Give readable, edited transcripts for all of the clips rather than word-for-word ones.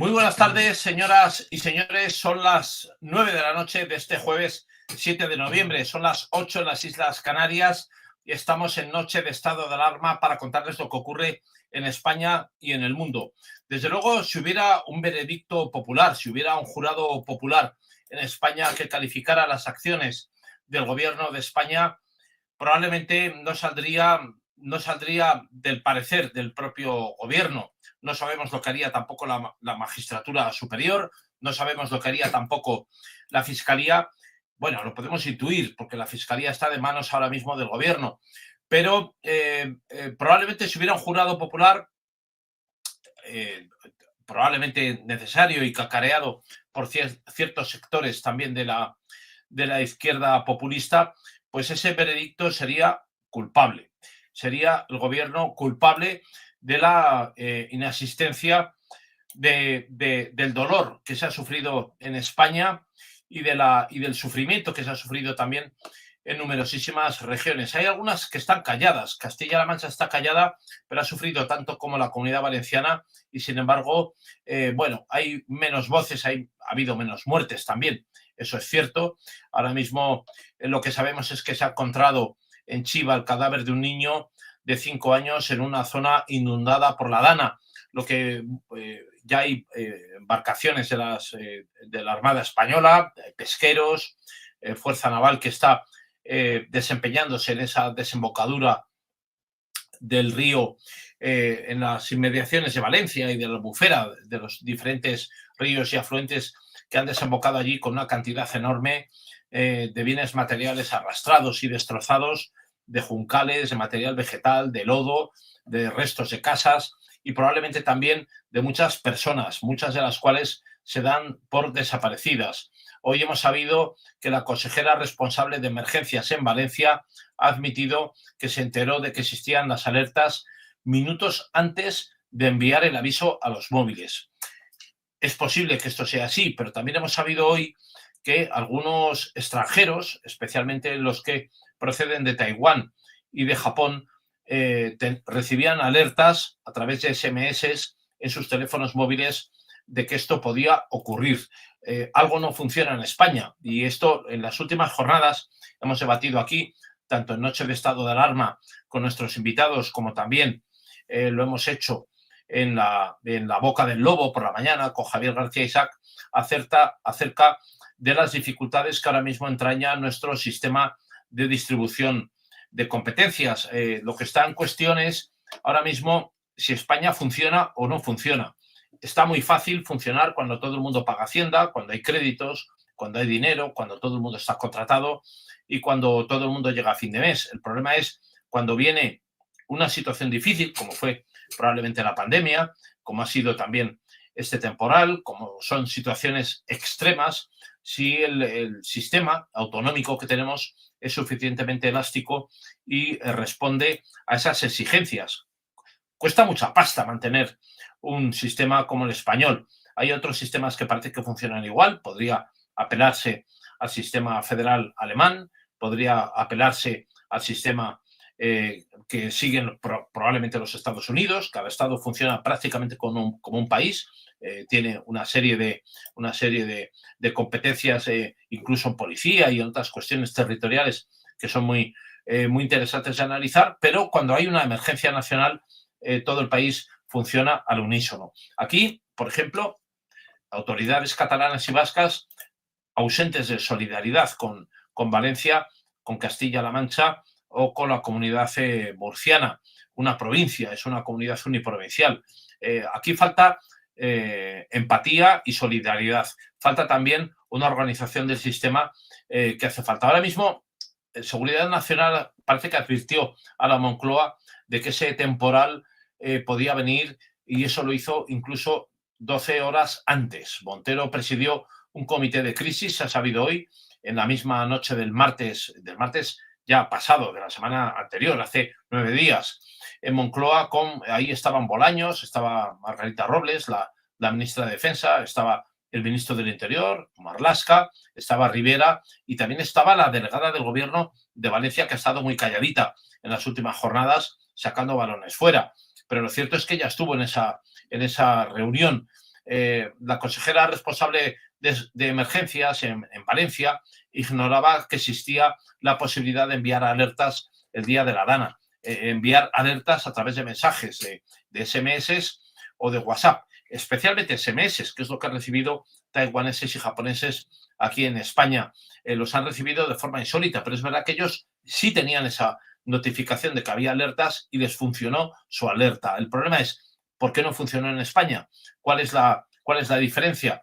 Muy buenas tardes, señoras y señores. Son las 9 de la noche de este jueves 7 de noviembre. Son las 8 en las Islas Canarias y estamos en noche de estado de alarma para contarles lo que ocurre en España y en el mundo. Desde luego, si hubiera un veredicto popular, si hubiera un jurado popular en España que calificara las acciones del gobierno de España, probablemente no saldría del parecer del propio gobierno. No sabemos lo que haría tampoco la magistratura superior, no sabemos lo que haría tampoco la fiscalía. Bueno, lo podemos intuir porque la fiscalía está de manos ahora mismo del gobierno, pero probablemente si hubiera un jurado popular, probablemente necesario y cacareado por ciertos sectores también de la izquierda populista, pues ese veredicto sería culpable. Sería el gobierno culpable de la inasistencia del dolor que se ha sufrido en España y del sufrimiento que se ha sufrido también en numerosísimas regiones. Hay algunas que están calladas. Castilla-La Mancha está callada, pero ha sufrido tanto como la Comunidad Valenciana y, sin embargo, bueno, hay menos voces, ha habido menos muertes también. Eso es cierto. Ahora mismo lo que sabemos es que se ha encontrado en Chiva el cadáver de un niño de 5 años en una zona inundada por la Dana. Lo que ya hay embarcaciones de la Armada Española, pesqueros, Fuerza Naval que está desempeñándose en esa desembocadura del río en las inmediaciones de Valencia y de la Albufera, de los diferentes ríos y afluentes que han desembocado allí con una cantidad enorme de bienes materiales arrastrados y destrozados, de juncales, de material vegetal, de lodo, de restos de casas y probablemente también de muchas personas, muchas de las cuales se dan por desaparecidas. Hoy hemos sabido que la consejera responsable de emergencias en Valencia ha admitido que se enteró de que existían las alertas minutos antes de enviar el aviso a los móviles. Es posible que esto sea así, pero también hemos sabido hoy que algunos extranjeros, especialmente los que proceden de Taiwán y de Japón, recibían alertas a través de SMS en sus teléfonos móviles de que esto podía ocurrir. Algo no funciona en España y esto en las últimas jornadas hemos debatido aquí, tanto en Noche de Estado de Alarma con nuestros invitados como también lo hemos hecho en la Boca del Lobo por la mañana con Javier García Isaac acerca de las dificultades que ahora mismo entraña nuestro sistema de distribución de competencias. Lo que está en cuestión es ahora mismo si España funciona o no funciona. Está muy fácil funcionar cuando todo el mundo paga Hacienda, cuando hay créditos, cuando hay dinero, cuando todo el mundo está contratado y cuando todo el mundo llega a fin de mes. El problema es cuando viene una situación difícil, como fue probablemente la pandemia, como ha sido también este temporal, como son situaciones extremas, si el sistema autonómico que tenemos es suficientemente elástico y responde a esas exigencias. Cuesta mucha pasta mantener un sistema como el español. Hay otros sistemas que parece que funcionan igual. Podría apelarse al sistema federal alemán, podría apelarse al sistema que siguen probablemente los Estados Unidos. Cada estado funciona prácticamente como un país. Tiene una serie de competencias, incluso en policía y en otras cuestiones territoriales que son muy interesantes de analizar, pero cuando hay una emergencia nacional, todo el país funciona al unísono. Aquí, por ejemplo, autoridades catalanas y vascas ausentes de solidaridad con Valencia, con Castilla-La Mancha o con la comunidad murciana. Una provincia, es una comunidad uniprovincial. Aquí falta empatía y solidaridad. Falta también una organización del sistema que hace falta. Ahora mismo, Seguridad Nacional parece que advirtió a la Moncloa de que ese temporal podía venir y eso lo hizo incluso 12 horas antes. Montero presidió un comité de crisis, se ha sabido hoy, en la misma noche del martes ya pasado, de la semana anterior, hace 9 días, en Moncloa. Ahí estaban Bolaños, estaba Margarita Robles, la ministra de Defensa, estaba el ministro del Interior, Marlaska, estaba Rivera y también estaba la delegada del gobierno de Valencia, que ha estado muy calladita en las últimas jornadas, sacando balones fuera. Pero lo cierto es que ella estuvo en esa reunión la consejera responsable de emergencias en Valencia ignoraba que existía la posibilidad de enviar alertas el día de la Dana, enviar alertas a través de mensajes de SMS o de WhatsApp, especialmente SMS, que es lo que han recibido taiwaneses y japoneses aquí en España. Los han recibido de forma insólita, pero es verdad que ellos sí tenían esa notificación de que había alertas y les funcionó su alerta. El problema es, ¿por qué no funcionó en España? ¿Cuál es la diferencia?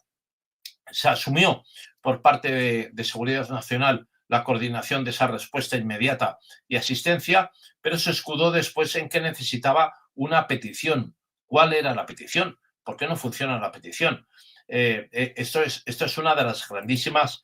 Se asumió por parte de Seguridad Nacional la coordinación de esa respuesta inmediata y asistencia, pero se escudó después en que necesitaba una petición. ¿Cuál era la petición? ¿Por qué no funciona la petición? Esto es una de las grandísimas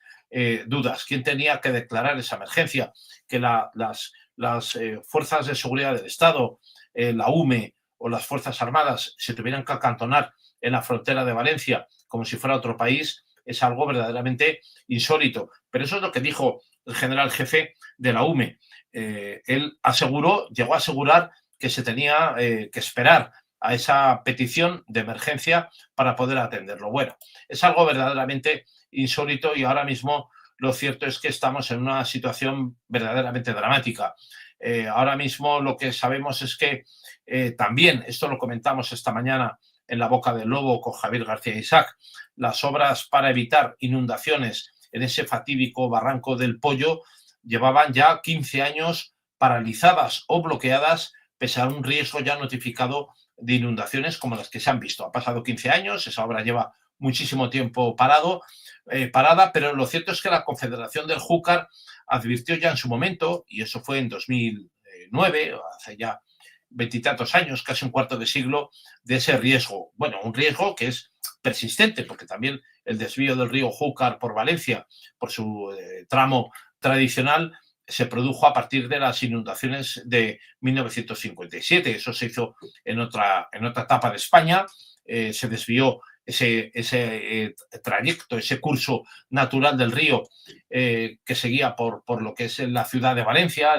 dudas. ¿Quién tenía que declarar esa emergencia? Que las fuerzas de seguridad del Estado, la UME o las Fuerzas Armadas se tuvieran que acantonar en la frontera de Valencia como si fuera otro país, es algo verdaderamente insólito. Pero eso es lo que dijo el general jefe de la UME. Él llegó a asegurar que se tenía que esperar a esa petición de emergencia para poder atenderlo. Bueno, es algo verdaderamente insólito y ahora mismo lo cierto es que estamos en una situación verdaderamente dramática. Ahora mismo lo que sabemos es que también, esto lo comentamos esta mañana en La Boca del Lobo con Javier García Isaac, las obras para evitar inundaciones en ese fatídico Barranco del Pollo llevaban ya 15 años paralizadas o bloqueadas pese a un riesgo ya notificado de inundaciones como las que se han visto. Ha pasado 15 años, esa obra lleva muchísimo tiempo parada, pero lo cierto es que la Confederación del Júcar advirtió ya en su momento, y eso fue en 2009, hace ya veintitantos años, casi un cuarto de siglo, de ese riesgo. Bueno, un riesgo que es persistente, porque también el desvío del río Júcar por Valencia, por su tramo tradicional, se produjo a partir de las inundaciones de 1957. Eso se hizo en otra etapa de España. Se desvió ese trayecto, ese curso natural del río que seguía por lo que es la ciudad de Valencia,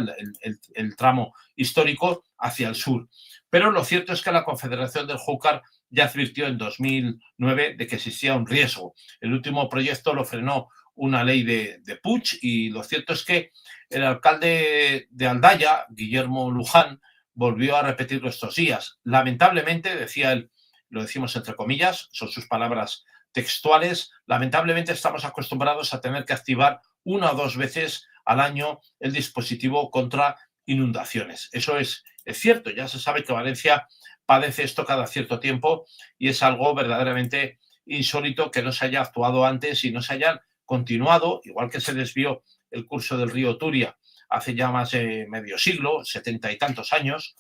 el tramo histórico, hacia el sur. Pero lo cierto es que la Confederación del Júcar ya advirtió en 2009 de que existía un riesgo. El último proyecto lo frenó una ley de Puig y lo cierto es que el alcalde de Aldaya, Guillermo Luján, volvió a repetirlo estos días. Lamentablemente, decía él, lo decimos entre comillas, son sus palabras textuales, lamentablemente estamos acostumbrados a tener que activar una o dos veces al año el dispositivo contra inundaciones. Eso es cierto, ya se sabe que Valencia padece esto cada cierto tiempo y es algo verdaderamente insólito que no se haya actuado antes y no se hayan continuado, igual que se desvió el curso del río Turia hace ya más de medio siglo, 70 y tantos años,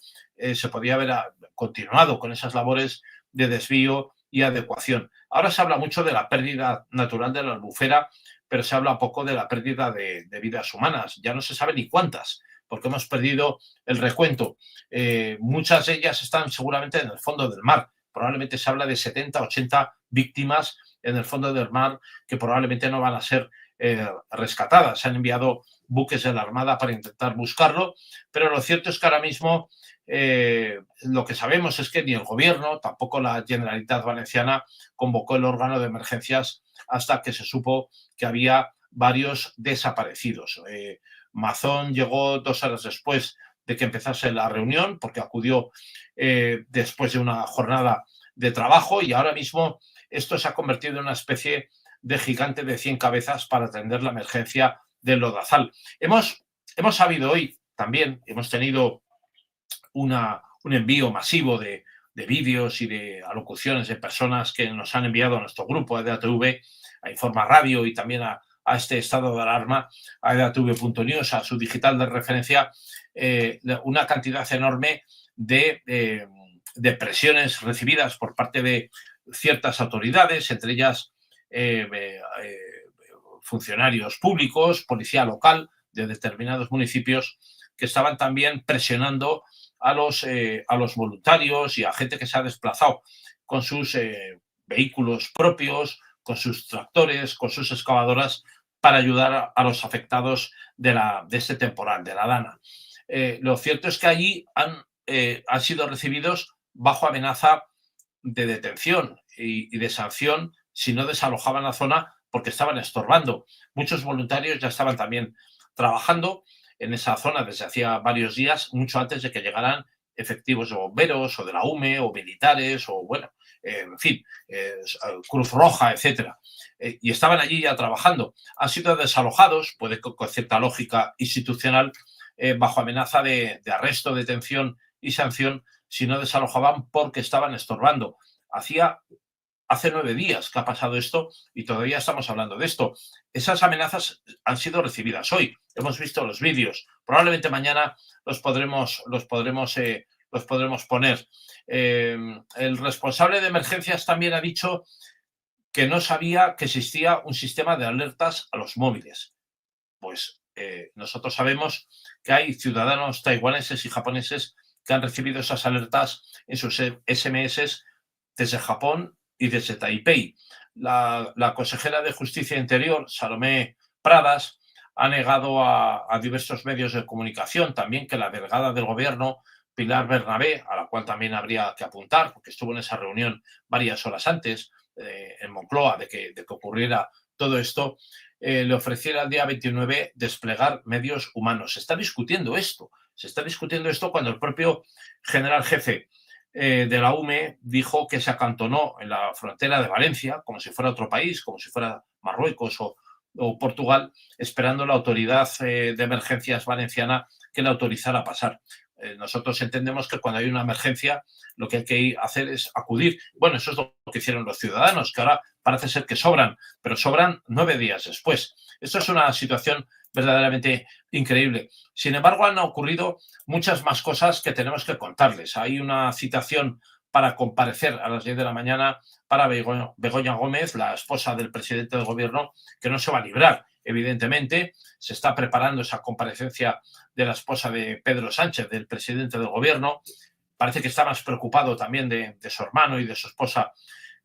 se podía haber continuado con esas labores de desvío y adecuación. Ahora se habla mucho de la pérdida natural de la albufera, pero se habla poco de la pérdida de vidas humanas. Ya no se sabe ni cuántas, porque hemos perdido el recuento. Muchas de ellas están seguramente en el fondo del mar. Probablemente se habla de 70, 80 víctimas en el fondo del mar que probablemente no van a ser rescatadas. Se han enviado buques de la Armada para intentar buscarlo, pero lo cierto es que ahora mismo lo que sabemos es que ni el gobierno, tampoco la Generalitat Valenciana convocó el órgano de emergencias hasta que se supo que había varios desaparecidos. Mazón llegó 2 horas después de que empezase la reunión, porque acudió después de una jornada de trabajo y ahora mismo esto se ha convertido en una especie de gigante de 100 cabezas para atender la emergencia del lodazal. Hemos sabido hoy también, hemos tenido un envío masivo de vídeos y de alocuciones de personas que nos han enviado a nuestro grupo, a EDATV, a Informa Radio y también a este estado de alarma, a edatv.news, a su digital de referencia, una cantidad enorme de presiones recibidas por parte de ciertas autoridades, entre ellas funcionarios públicos, policía local de determinados municipios, que estaban también presionando a los voluntarios y a gente que se ha desplazado con sus vehículos propios, con sus tractores, con sus excavadoras, para ayudar a los afectados de este temporal, de la Dana. Lo cierto es que allí han sido recibidos bajo amenaza de detención. y de sanción si no desalojaban la zona porque estaban estorbando. Muchos voluntarios ya estaban también trabajando en esa zona desde hacía varios días, mucho antes de que llegaran efectivos de bomberos o de la UME o militares o, bueno, en fin, Cruz Roja, etcétera. Y estaban allí ya trabajando. Han sido desalojados, puede con cierta lógica institucional, bajo amenaza de arresto, detención y sanción si no desalojaban porque estaban estorbando. Hace 9 días que ha pasado esto y todavía estamos hablando de esto. Esas amenazas han sido recibidas hoy. Hemos visto los vídeos. Probablemente mañana los podremos poner. El responsable de emergencias también ha dicho que no sabía que existía un sistema de alertas a los móviles. Pues nosotros sabemos que hay ciudadanos taiwaneses y japoneses que han recibido esas alertas en sus SMS desde Japón y desde Taipei. La consejera de Justicia e Interior, Salomé Pradas, ha negado a diversos medios de comunicación también que la delegada del gobierno, Pilar Bernabé, a la cual también habría que apuntar, porque estuvo en esa reunión varias horas antes en Moncloa de que ocurriera todo esto, le ofreciera el día 29 desplegar medios humanos. Se está discutiendo esto cuando el propio general jefe de la UME dijo que se acantonó en la frontera de Valencia, como si fuera otro país, como si fuera Marruecos o Portugal, esperando la autoridad de emergencias valenciana que le autorizara a pasar. Nosotros entendemos que cuando hay una emergencia lo que hay que hacer es acudir. Bueno, eso es lo que hicieron los ciudadanos, que ahora parece ser que sobran, pero sobran 9 días después. Esto es una situación verdaderamente increíble. Sin embargo, han ocurrido muchas más cosas que tenemos que contarles. Hay una citación para comparecer a las 10 de la mañana para Begoña Gómez, la esposa del presidente del gobierno, que no se va a librar, evidentemente. Se está preparando esa comparecencia de la esposa de Pedro Sánchez, del presidente del gobierno. Parece que está más preocupado también de su hermano y de su esposa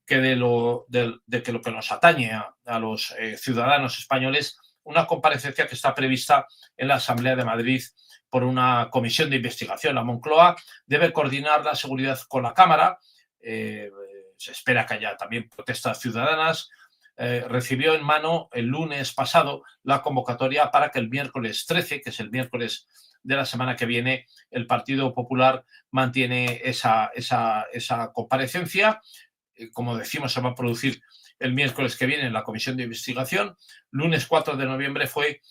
que de lo que nos atañe a los ciudadanos españoles. Una comparecencia que está prevista en la Asamblea de Madrid por una comisión de investigación. La Moncloa debe coordinar la seguridad con la Cámara. Se espera que haya también protestas ciudadanas. Recibió en mano el lunes pasado la convocatoria para que el miércoles 13, que es el miércoles de la semana que viene, el Partido Popular mantiene esa comparecencia. Como decimos, se va a producir el miércoles que viene en la comisión de investigación. Lunes 4 de noviembre fue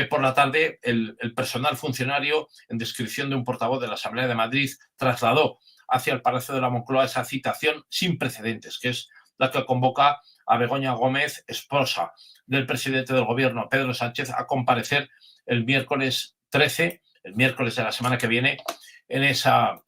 por la tarde el personal funcionario, en descripción de un portavoz de la Asamblea de Madrid, trasladó hacia el Palacio de la Moncloa esa citación sin precedentes, que es la que convoca a Begoña Gómez, esposa del presidente del gobierno, Pedro Sánchez, a comparecer el miércoles 13, el miércoles de la semana que viene, en esa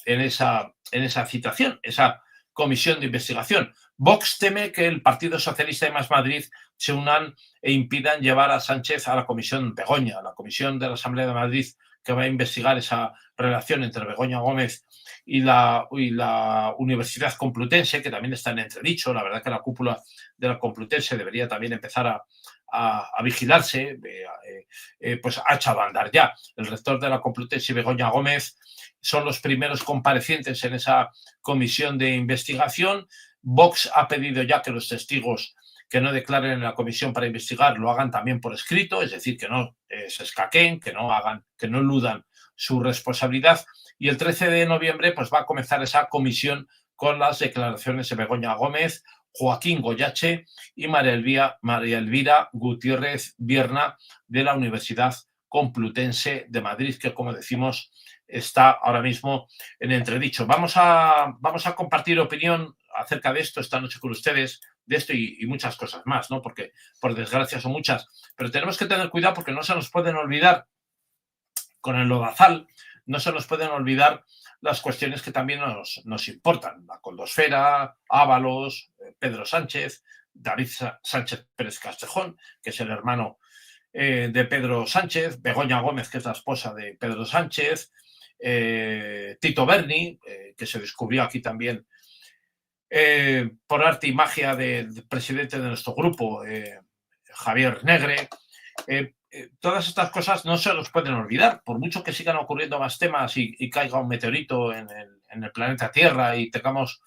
citación, esa comisión de investigación. Vox teme que el Partido Socialista y Más Madrid se unan e impidan llevar a Sánchez a la comisión Begoña, a la comisión de la Asamblea de Madrid, que va a investigar esa relación entre Begoña Gómez y la Universidad Complutense, que también está en entredicho. La verdad que la cúpula de la Complutense debería también empezar a vigilarse, pues ha echado a andar ya. El rector de la Complutense y Begoña Gómez son los primeros comparecientes en esa comisión de investigación. Vox ha pedido ya que los testigos que no declaren en la comisión para investigar lo hagan también por escrito, es decir, que no se escaqueen, que no eludan su responsabilidad. Y el 13 de noviembre pues va a comenzar esa comisión con las declaraciones de Begoña Gómez, Joaquín Goyache y María Elvira Gutiérrez Vierna, de la Universidad Complutense de Madrid, que, como decimos, está ahora mismo en entredicho. Vamos a compartir opinión acerca de esto esta noche con ustedes, de esto y muchas cosas más, ¿no? Porque, por desgracia, son muchas. Pero tenemos que tener cuidado porque no se nos pueden olvidar, con el lodazal, no se nos pueden olvidar las cuestiones que también nos importan. La Coldosfera, Ábalos, Pedro Sánchez, David Sánchez Pérez Castejón, que es el hermano de Pedro Sánchez, Begoña Gómez, que es la esposa de Pedro Sánchez, Tito Berni, que se descubrió aquí también por arte y magia del presidente de nuestro grupo, Javier Negre. Todas estas cosas no se nos pueden olvidar, por mucho que sigan ocurriendo más temas y caiga un meteorito en el planeta Tierra y tengamos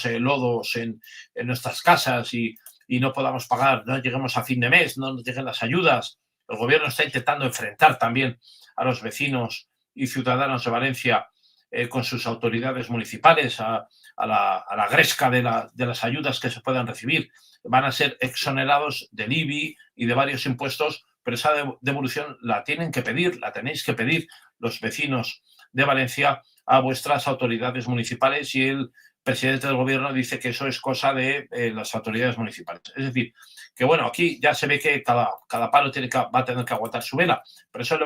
lodos en nuestras casas y no podamos pagar, no lleguemos a fin de mes, no nos lleguen las ayudas. El gobierno está intentando enfrentar también a los vecinos y ciudadanos de Valencia con sus autoridades municipales a la gresca de las ayudas que se puedan recibir. Van a ser exonerados del IBI y de varios impuestos, pero esa devolución la tienen que pedir, la tenéis que pedir los vecinos de Valencia a vuestras autoridades municipales, y el presidente del gobierno dice que eso es cosa de las autoridades municipales. Es decir, que bueno, aquí ya se ve que cada palo va a tener que aguantar su vela, pero eso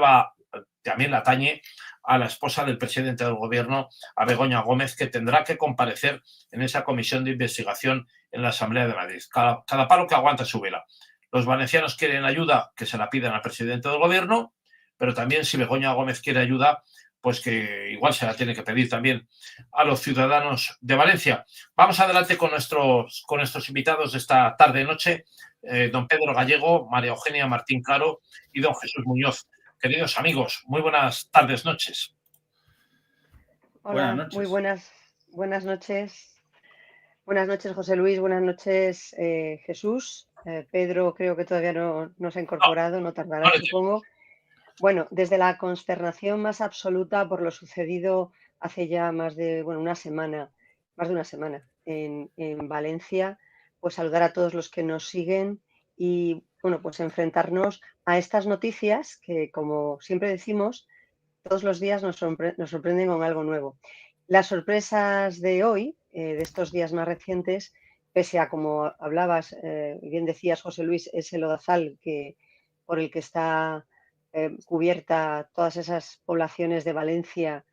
también le atañe a la esposa del presidente del gobierno, a Begoña Gómez, que tendrá que comparecer en esa comisión de investigación en la Asamblea de Madrid. Cada palo que aguanta su vela. Los valencianos quieren ayuda, que se la pidan al presidente del gobierno, pero también si Begoña Gómez quiere ayuda, pues que igual se la tiene que pedir también a los ciudadanos de Valencia. Vamos adelante con nuestros invitados de esta tarde-noche, don Pedro Gallego, María Eugenia Martín Caro y don Jesús Muñoz. Queridos amigos, muy buenas tardes, noches. Hola, buenas noches. Muy buenas noches. Buenas noches, José Luis. Buenas noches, Jesús. Pedro creo que todavía no se ha incorporado, no tardará, supongo. Bueno, desde la consternación más absoluta por lo sucedido hace ya más de una semana en Valencia, pues saludar a todos los que nos siguen y, bueno, pues enfrentarnos a estas noticias que, como siempre decimos, todos los días nos sorprenden con algo nuevo. Las sorpresas de hoy, de estos días más recientes, pese a, como hablabas, bien decías, José Luis, ese lodazal por el que está cubierta todas esas poblaciones de Valencia,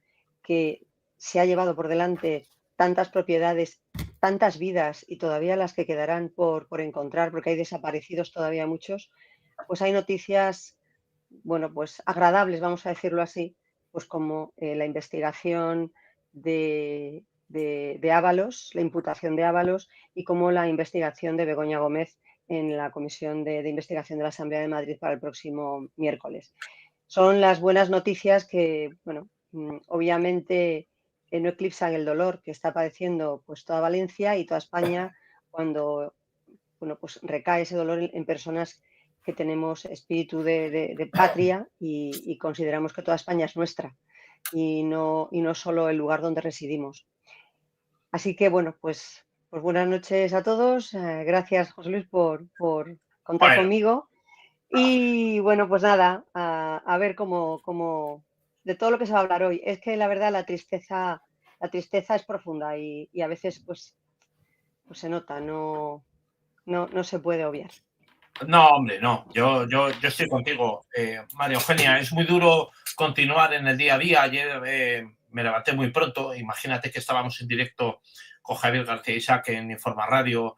que se ha llevado por delante tantas propiedades, tantas vidas y todavía las que quedarán por encontrar, porque hay desaparecidos todavía muchos, pues hay noticias, bueno, pues agradables, vamos a decirlo así, pues como la investigación de Ábalos, la imputación de Ábalos, y como la investigación de Begoña Gómez en la Comisión de Investigación de la Asamblea de Madrid para el próximo miércoles. Son las buenas noticias que, bueno, obviamente no eclipsan el dolor que está padeciendo pues toda Valencia y toda España cuando, bueno, pues recae ese dolor en personas que tenemos espíritu de patria y consideramos que toda España es nuestra y no solo el lugar donde residimos. Así que, bueno, pues buenas noches a todos. Gracias, José Luis, por contar conmigo. Y, bueno, pues nada, a ver cómo de todo lo que se va a hablar hoy. Es que, la verdad, la tristeza es profunda y a veces, pues se nota, no se puede obviar. No, hombre, no. Yo estoy contigo, María Eugenia. Es muy duro continuar en el día a día. Ayer me levanté muy pronto. Imagínate que estábamos en directo con Javier García Isaac en Informa Radio,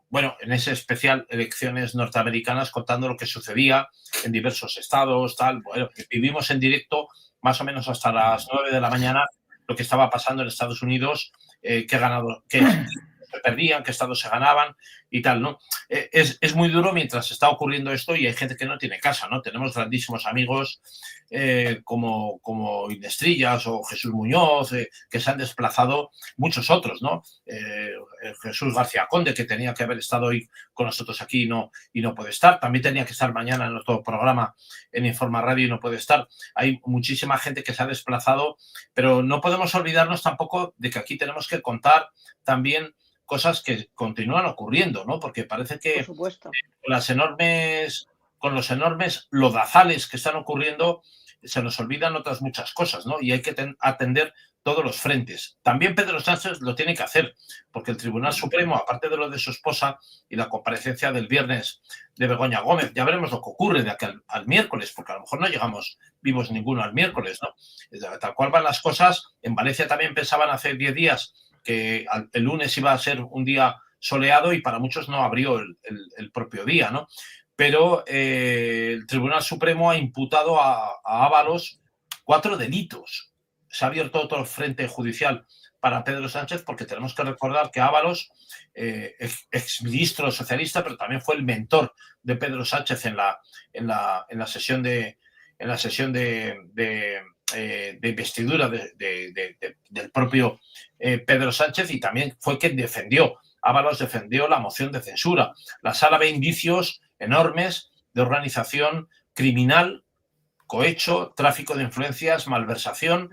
bueno, en ese especial Elecciones Norteamericanas, contando lo que sucedía en diversos estados, tal. Bueno, vivimos en directo más o menos hasta las 9 de la mañana lo que estaba pasando en Estados Unidos, qué se perdían, qué estados se ganaban y tal, ¿no? Es muy duro mientras está ocurriendo esto y hay gente que no tiene casa, ¿no? Tenemos grandísimos amigos como Inés Trillas o Jesús Muñoz, que se han desplazado, muchos otros, ¿no? Jesús García Conde, que tenía que haber estado hoy con nosotros aquí y no puede estar. También tenía que estar mañana en nuestro programa en Informa Radio y no puede estar. Hay muchísima gente que se ha desplazado, pero no podemos olvidarnos tampoco de que aquí tenemos que contar también cosas que continúan ocurriendo, ¿no? Porque parece que con los enormes lodazales que están ocurriendo se nos olvidan otras muchas cosas, ¿no? Y hay que atender todos los frentes. También Pedro Sánchez lo tiene que hacer, porque el Tribunal Supremo, aparte de lo de su esposa y la comparecencia del viernes de Begoña Gómez, ya veremos lo que ocurre de aquí al miércoles, porque a lo mejor no llegamos vivos ninguno al miércoles, ¿no? Tal cual van las cosas. En Valencia también pensaban hace 10 días que el lunes iba a ser un día soleado y para muchos no abrió el propio día, ¿no? Pero el Tribunal Supremo ha imputado a Ábalos 4 delitos. Se ha abierto otro frente judicial para Pedro Sánchez, porque tenemos que recordar que Ábalos, exministro socialista, pero también fue el mentor de Pedro Sánchez en la sesión de investidura del propio Pedro Sánchez, y también fue quien Ábalos defendió la moción de censura. La sala ve indicios enormes de organización criminal, cohecho, tráfico de influencias, malversación.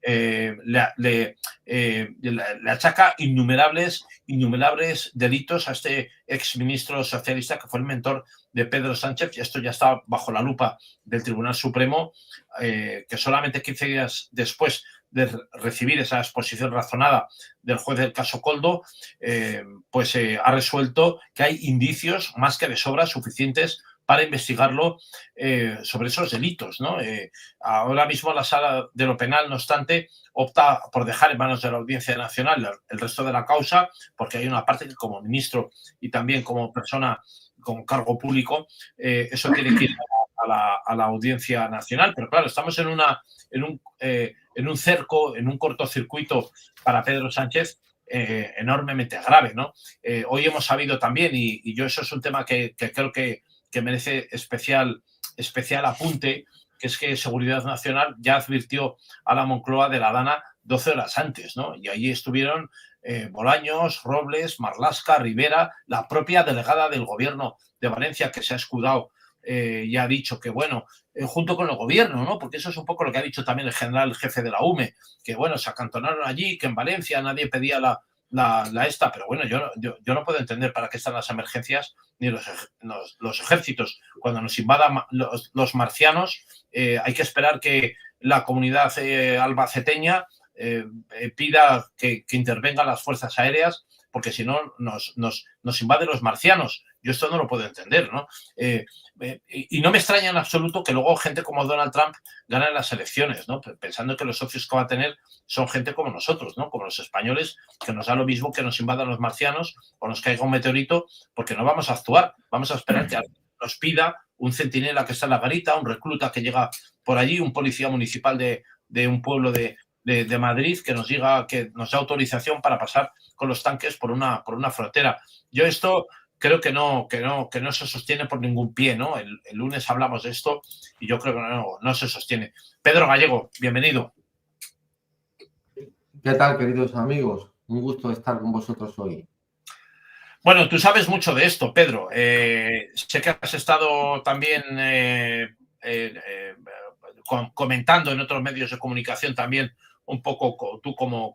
Le achaca innumerables delitos a este exministro socialista que fue el mentor de Pedro Sánchez, y esto ya está bajo la lupa del Tribunal Supremo, que solamente 15 días después de recibir esa exposición razonada del juez del caso Koldo, ha resuelto que hay indicios más que de sobra suficientes para investigarlo sobre esos delitos, ¿no? Ahora mismo la Sala de lo Penal, no obstante, opta por dejar en manos de la Audiencia Nacional el resto de la causa, porque hay una parte que, como ministro y también como persona con cargo público, eso tiene que ir a la Audiencia Nacional. Pero claro, estamos en un cerco, en un cortocircuito para Pedro Sánchez enormemente grave, ¿no? Hoy hemos sabido también, y yo eso es un tema que creo que merece especial apunte, que es que Seguridad Nacional ya advirtió a la Moncloa de la Dana 12 horas antes, ¿no? Y allí estuvieron Bolaños, Robles, Marlaska, Rivera, la propia delegada del Gobierno de Valencia, que se ha escudado y ha dicho que, bueno, junto con el Gobierno, ¿no? Porque eso es un poco lo que ha dicho también el general jefe de la UME, que, bueno, se acantonaron allí, que en Valencia nadie pedía pero bueno, yo no puedo entender para qué están las emergencias ni los ejércitos. Cuando nos invadan los marcianos, hay que esperar que la comunidad albaceteña pida que intervengan las fuerzas aéreas, porque si no nos invaden los marcianos. Yo esto no lo puedo entender, ¿no? Y no me extraña en absoluto que luego gente como Donald Trump gane las elecciones, ¿no? Pensando que los socios que va a tener son gente como nosotros, ¿no? Como los españoles, que nos da lo mismo que nos invadan los marcianos o nos caiga un meteorito, porque no vamos a actuar. Vamos a esperar que nos pida un centinela que está en la garita, un recluta que llega por allí, un policía municipal de un pueblo de Madrid que nos diga, que nos da autorización para pasar con los tanques por una frontera. Yo esto creo que no se sostiene por ningún pie, ¿no? El lunes hablamos de esto y yo creo que no se sostiene. Pedro Gallego, bienvenido. ¿Qué tal, queridos amigos? Un gusto estar con vosotros hoy. Bueno, tú sabes mucho de esto, Pedro. Sé que has estado también comentando en otros medios de comunicación también un poco, tú como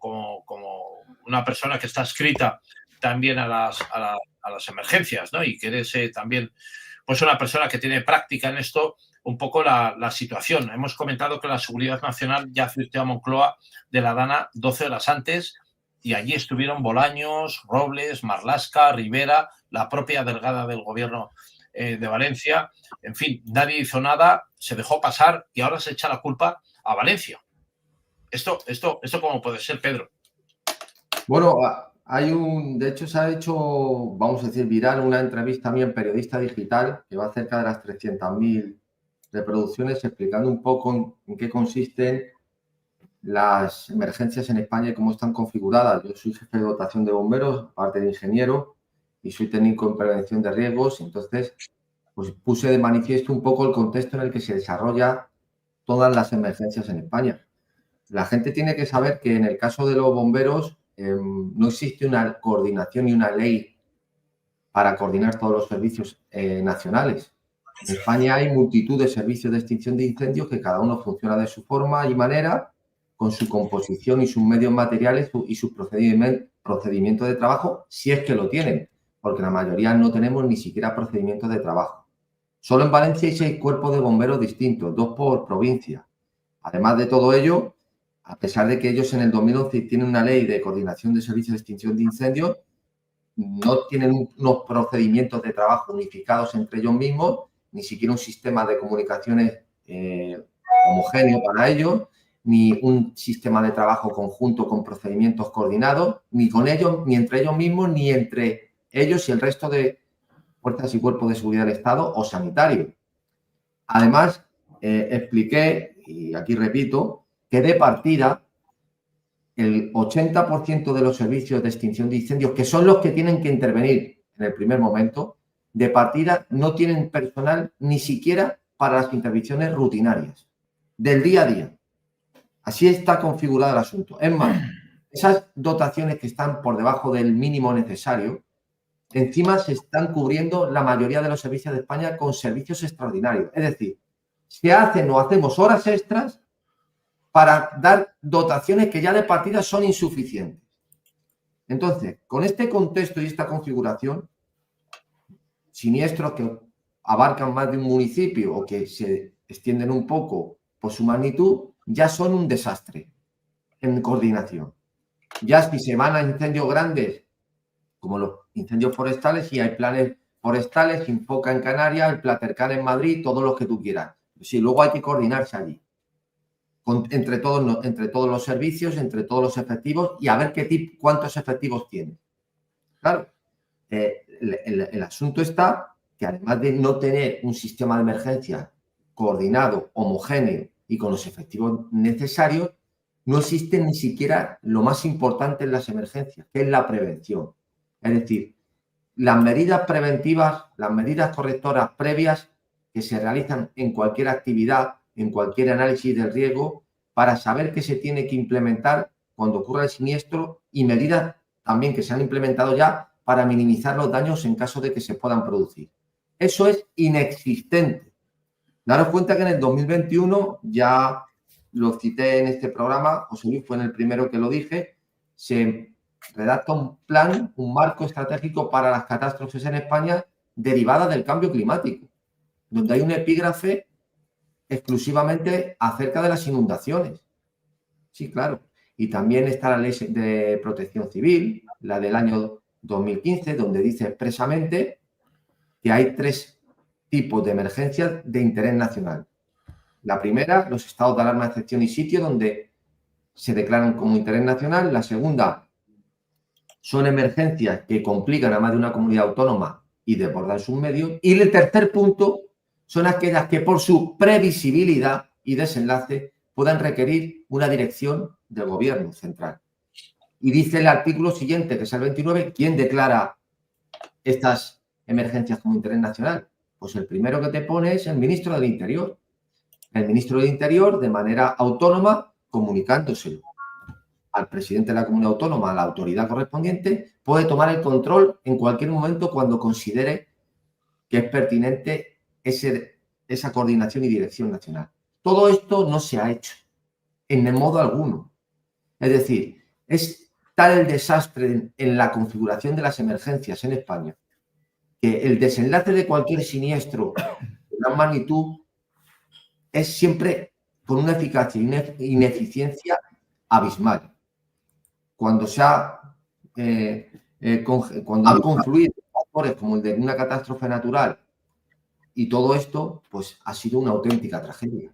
una persona que está adscrita también a las emergencias, ¿no? Y que eres también pues una persona que tiene práctica en esto, un poco la situación. Hemos comentado que la Seguridad Nacional ya advirtió a Moncloa de la Dana 12 horas antes, y allí estuvieron Bolaños, Robles, Marlaska, Rivera, la propia delegada del Gobierno de Valencia. En fin, nadie hizo nada, se dejó pasar y ahora se echa la culpa a Valencia. ¿Esto cómo puede ser, Pedro? Bueno, de hecho se ha hecho, vamos a decir, viral una entrevista a mí en Periodista Digital, que va cerca de las 300.000 reproducciones, explicando un poco en qué consisten las emergencias en España y cómo están configuradas. Yo soy jefe de dotación de bomberos, aparte de ingeniero, y soy técnico en prevención de riesgos. Entonces, pues puse de manifiesto un poco el contexto en el que se desarrolla todas las emergencias en España. La gente tiene que saber que en el caso de los bomberos no existe una coordinación y una ley para coordinar todos los servicios nacionales. En España hay multitud de servicios de extinción de incendios que cada uno funciona de su forma y manera, con su composición y sus medios materiales y su procedimiento de trabajo, si es que lo tienen, porque la mayoría no tenemos ni siquiera procedimientos de trabajo. Solo en Valencia hay 6 cuerpos de bomberos distintos, 2 por provincia. Además de todo ello, a pesar de que ellos en el 2011 tienen una ley de coordinación de servicios de extinción de incendios, no tienen unos procedimientos de trabajo unificados entre ellos mismos, ni siquiera un sistema de comunicaciones homogéneo para ellos, ni un sistema de trabajo conjunto con procedimientos coordinados, ni con ellos, ni entre ellos mismos, ni entre ellos y el resto de fuerzas y cuerpos de seguridad del Estado o sanitario. Además, expliqué, y aquí repito, que de partida el 80% de los servicios de extinción de incendios, que son los que tienen que intervenir en el primer momento, de partida no tienen personal ni siquiera para las intervenciones rutinarias del día a día. Así está configurado el asunto. Es más, esas dotaciones que están por debajo del mínimo necesario, encima se están cubriendo la mayoría de los servicios de España con servicios extraordinarios. Es decir, se hacen o hacemos horas extras para dar dotaciones que ya de partida son insuficientes. Entonces, con este contexto y esta configuración, siniestros que abarcan más de un municipio o que se extienden un poco por su magnitud, ya son un desastre en coordinación. Ya si se van a incendios grandes, como los incendios forestales, y hay planes forestales, Infoca en Canarias, el Platercan en Madrid, todos los que tú quieras. Sí, luego hay que coordinarse allí. Entre todos los servicios, entre todos los efectivos y a ver cuántos efectivos tiene. Claro, el asunto está que además de no tener un sistema de emergencia coordinado, homogéneo y con los efectivos necesarios, no existe ni siquiera lo más importante en las emergencias, que es la prevención. Es decir, las medidas preventivas, las medidas correctoras previas que se realizan en cualquier actividad, en cualquier análisis del riesgo, para saber qué se tiene que implementar cuando ocurra el siniestro y medidas también que se han implementado ya para minimizar los daños en caso de que se puedan producir. Eso es inexistente. Daros cuenta que en el 2021, ya lo cité en este programa, José Luis fue en el primero que lo dije, se redacta un plan, un marco estratégico para las catástrofes en España derivadas del cambio climático, donde hay un epígrafe exclusivamente acerca de las inundaciones. Sí, claro. Y también está la ley de protección civil, la del año 2015, donde dice expresamente que hay 3 tipos de emergencias de interés nacional. La primera, los estados de alarma, excepción y sitio, donde se declaran como interés nacional. La segunda, son emergencias que complican a más de una comunidad autónoma y desbordan sus medios. Y el tercer punto son aquellas que por su previsibilidad y desenlace puedan requerir una dirección del gobierno central. Y dice el artículo siguiente, que es el 29, ¿quién declara estas emergencias como interés nacional? Pues el primero que te pone es el ministro del Interior. El ministro del Interior, de manera autónoma, comunicándoselo al presidente de la comunidad autónoma, a la autoridad correspondiente, puede tomar el control en cualquier momento cuando considere que es pertinente esa coordinación y dirección nacional. Todo esto no se ha hecho en modo alguno. Es decir, es tal el desastre en la configuración de las emergencias en España que el desenlace de cualquier siniestro de gran magnitud es siempre con una eficacia y ineficiencia abismal. Cuando cuando han confluido factores como el de una catástrofe natural y todo esto, pues ha sido una auténtica tragedia.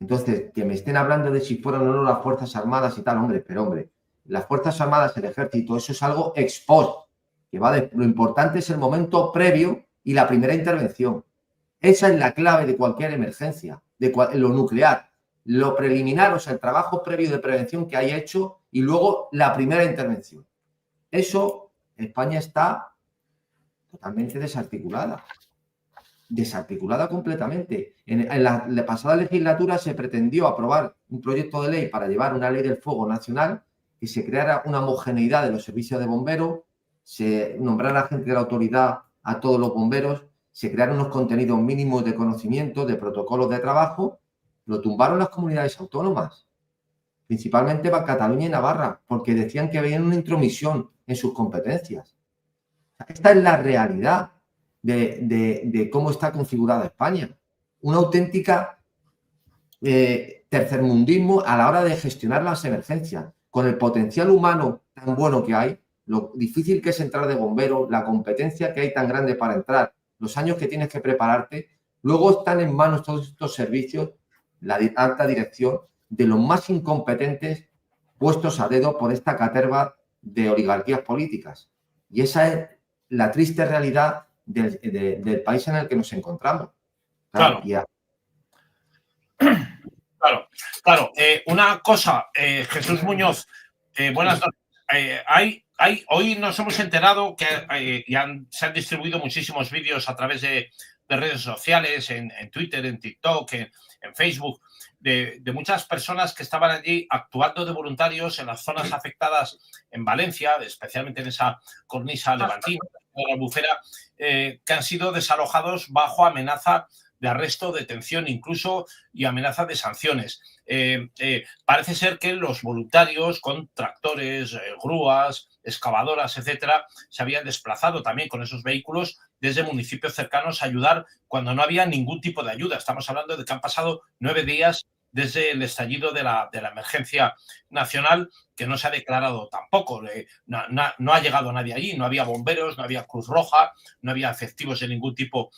Entonces, que me estén hablando de si fueron o no las Fuerzas Armadas y tal, hombre, las Fuerzas Armadas, el Ejército, eso es algo ex post, que lo importante es el momento previo y la primera intervención. Esa es la clave de cualquier emergencia, de lo nuclear, lo preliminar, o sea, el trabajo previo de prevención que hay hecho y luego la primera intervención. Eso, España está totalmente desarticulada completamente. En la pasada legislatura se pretendió aprobar un proyecto de ley para llevar una ley del fuego nacional, que se creara una homogeneidad de los servicios de bomberos, se nombrara gente de la autoridad a todos los bomberos, se crearon unos contenidos mínimos de conocimiento, de protocolos de trabajo. Lo tumbaron las comunidades autónomas, principalmente Cataluña y Navarra, porque decían que había una intromisión en sus competencias. Esta es la realidad de cómo está configurada España. Una auténtica tercermundismo a la hora de gestionar las emergencias. Con el potencial humano tan bueno que hay, lo difícil que es entrar de bombero, la competencia que hay tan grande para entrar, los años que tienes que prepararte, luego están en manos todos estos servicios, la alta dirección, de los más incompetentes puestos a dedo por esta caterva de oligarquías políticas. Y esa es la triste realidad del país en el que nos encontramos. Claro. Claro. Una cosa, Jesús Muñoz, buenas noches. Hoy nos hemos enterado que se han distribuido muchísimos vídeos a través de redes sociales, en Twitter, en TikTok, en Facebook, de muchas personas que estaban allí actuando de voluntarios en las zonas afectadas en Valencia, especialmente en esa cornisa levantina, la Albufera, que han sido desalojados bajo amenaza de arresto, detención incluso y amenaza de sanciones. Parece ser que los voluntarios con tractores, grúas, excavadoras, etcétera, se habían desplazado también con esos vehículos desde municipios cercanos a ayudar cuando no había ningún tipo de ayuda. Estamos hablando de que han pasado 9 días desde el estallido de la emergencia nacional, que no se ha declarado tampoco. No ha llegado nadie allí, no había bomberos, no había Cruz Roja, no había efectivos de ningún tipo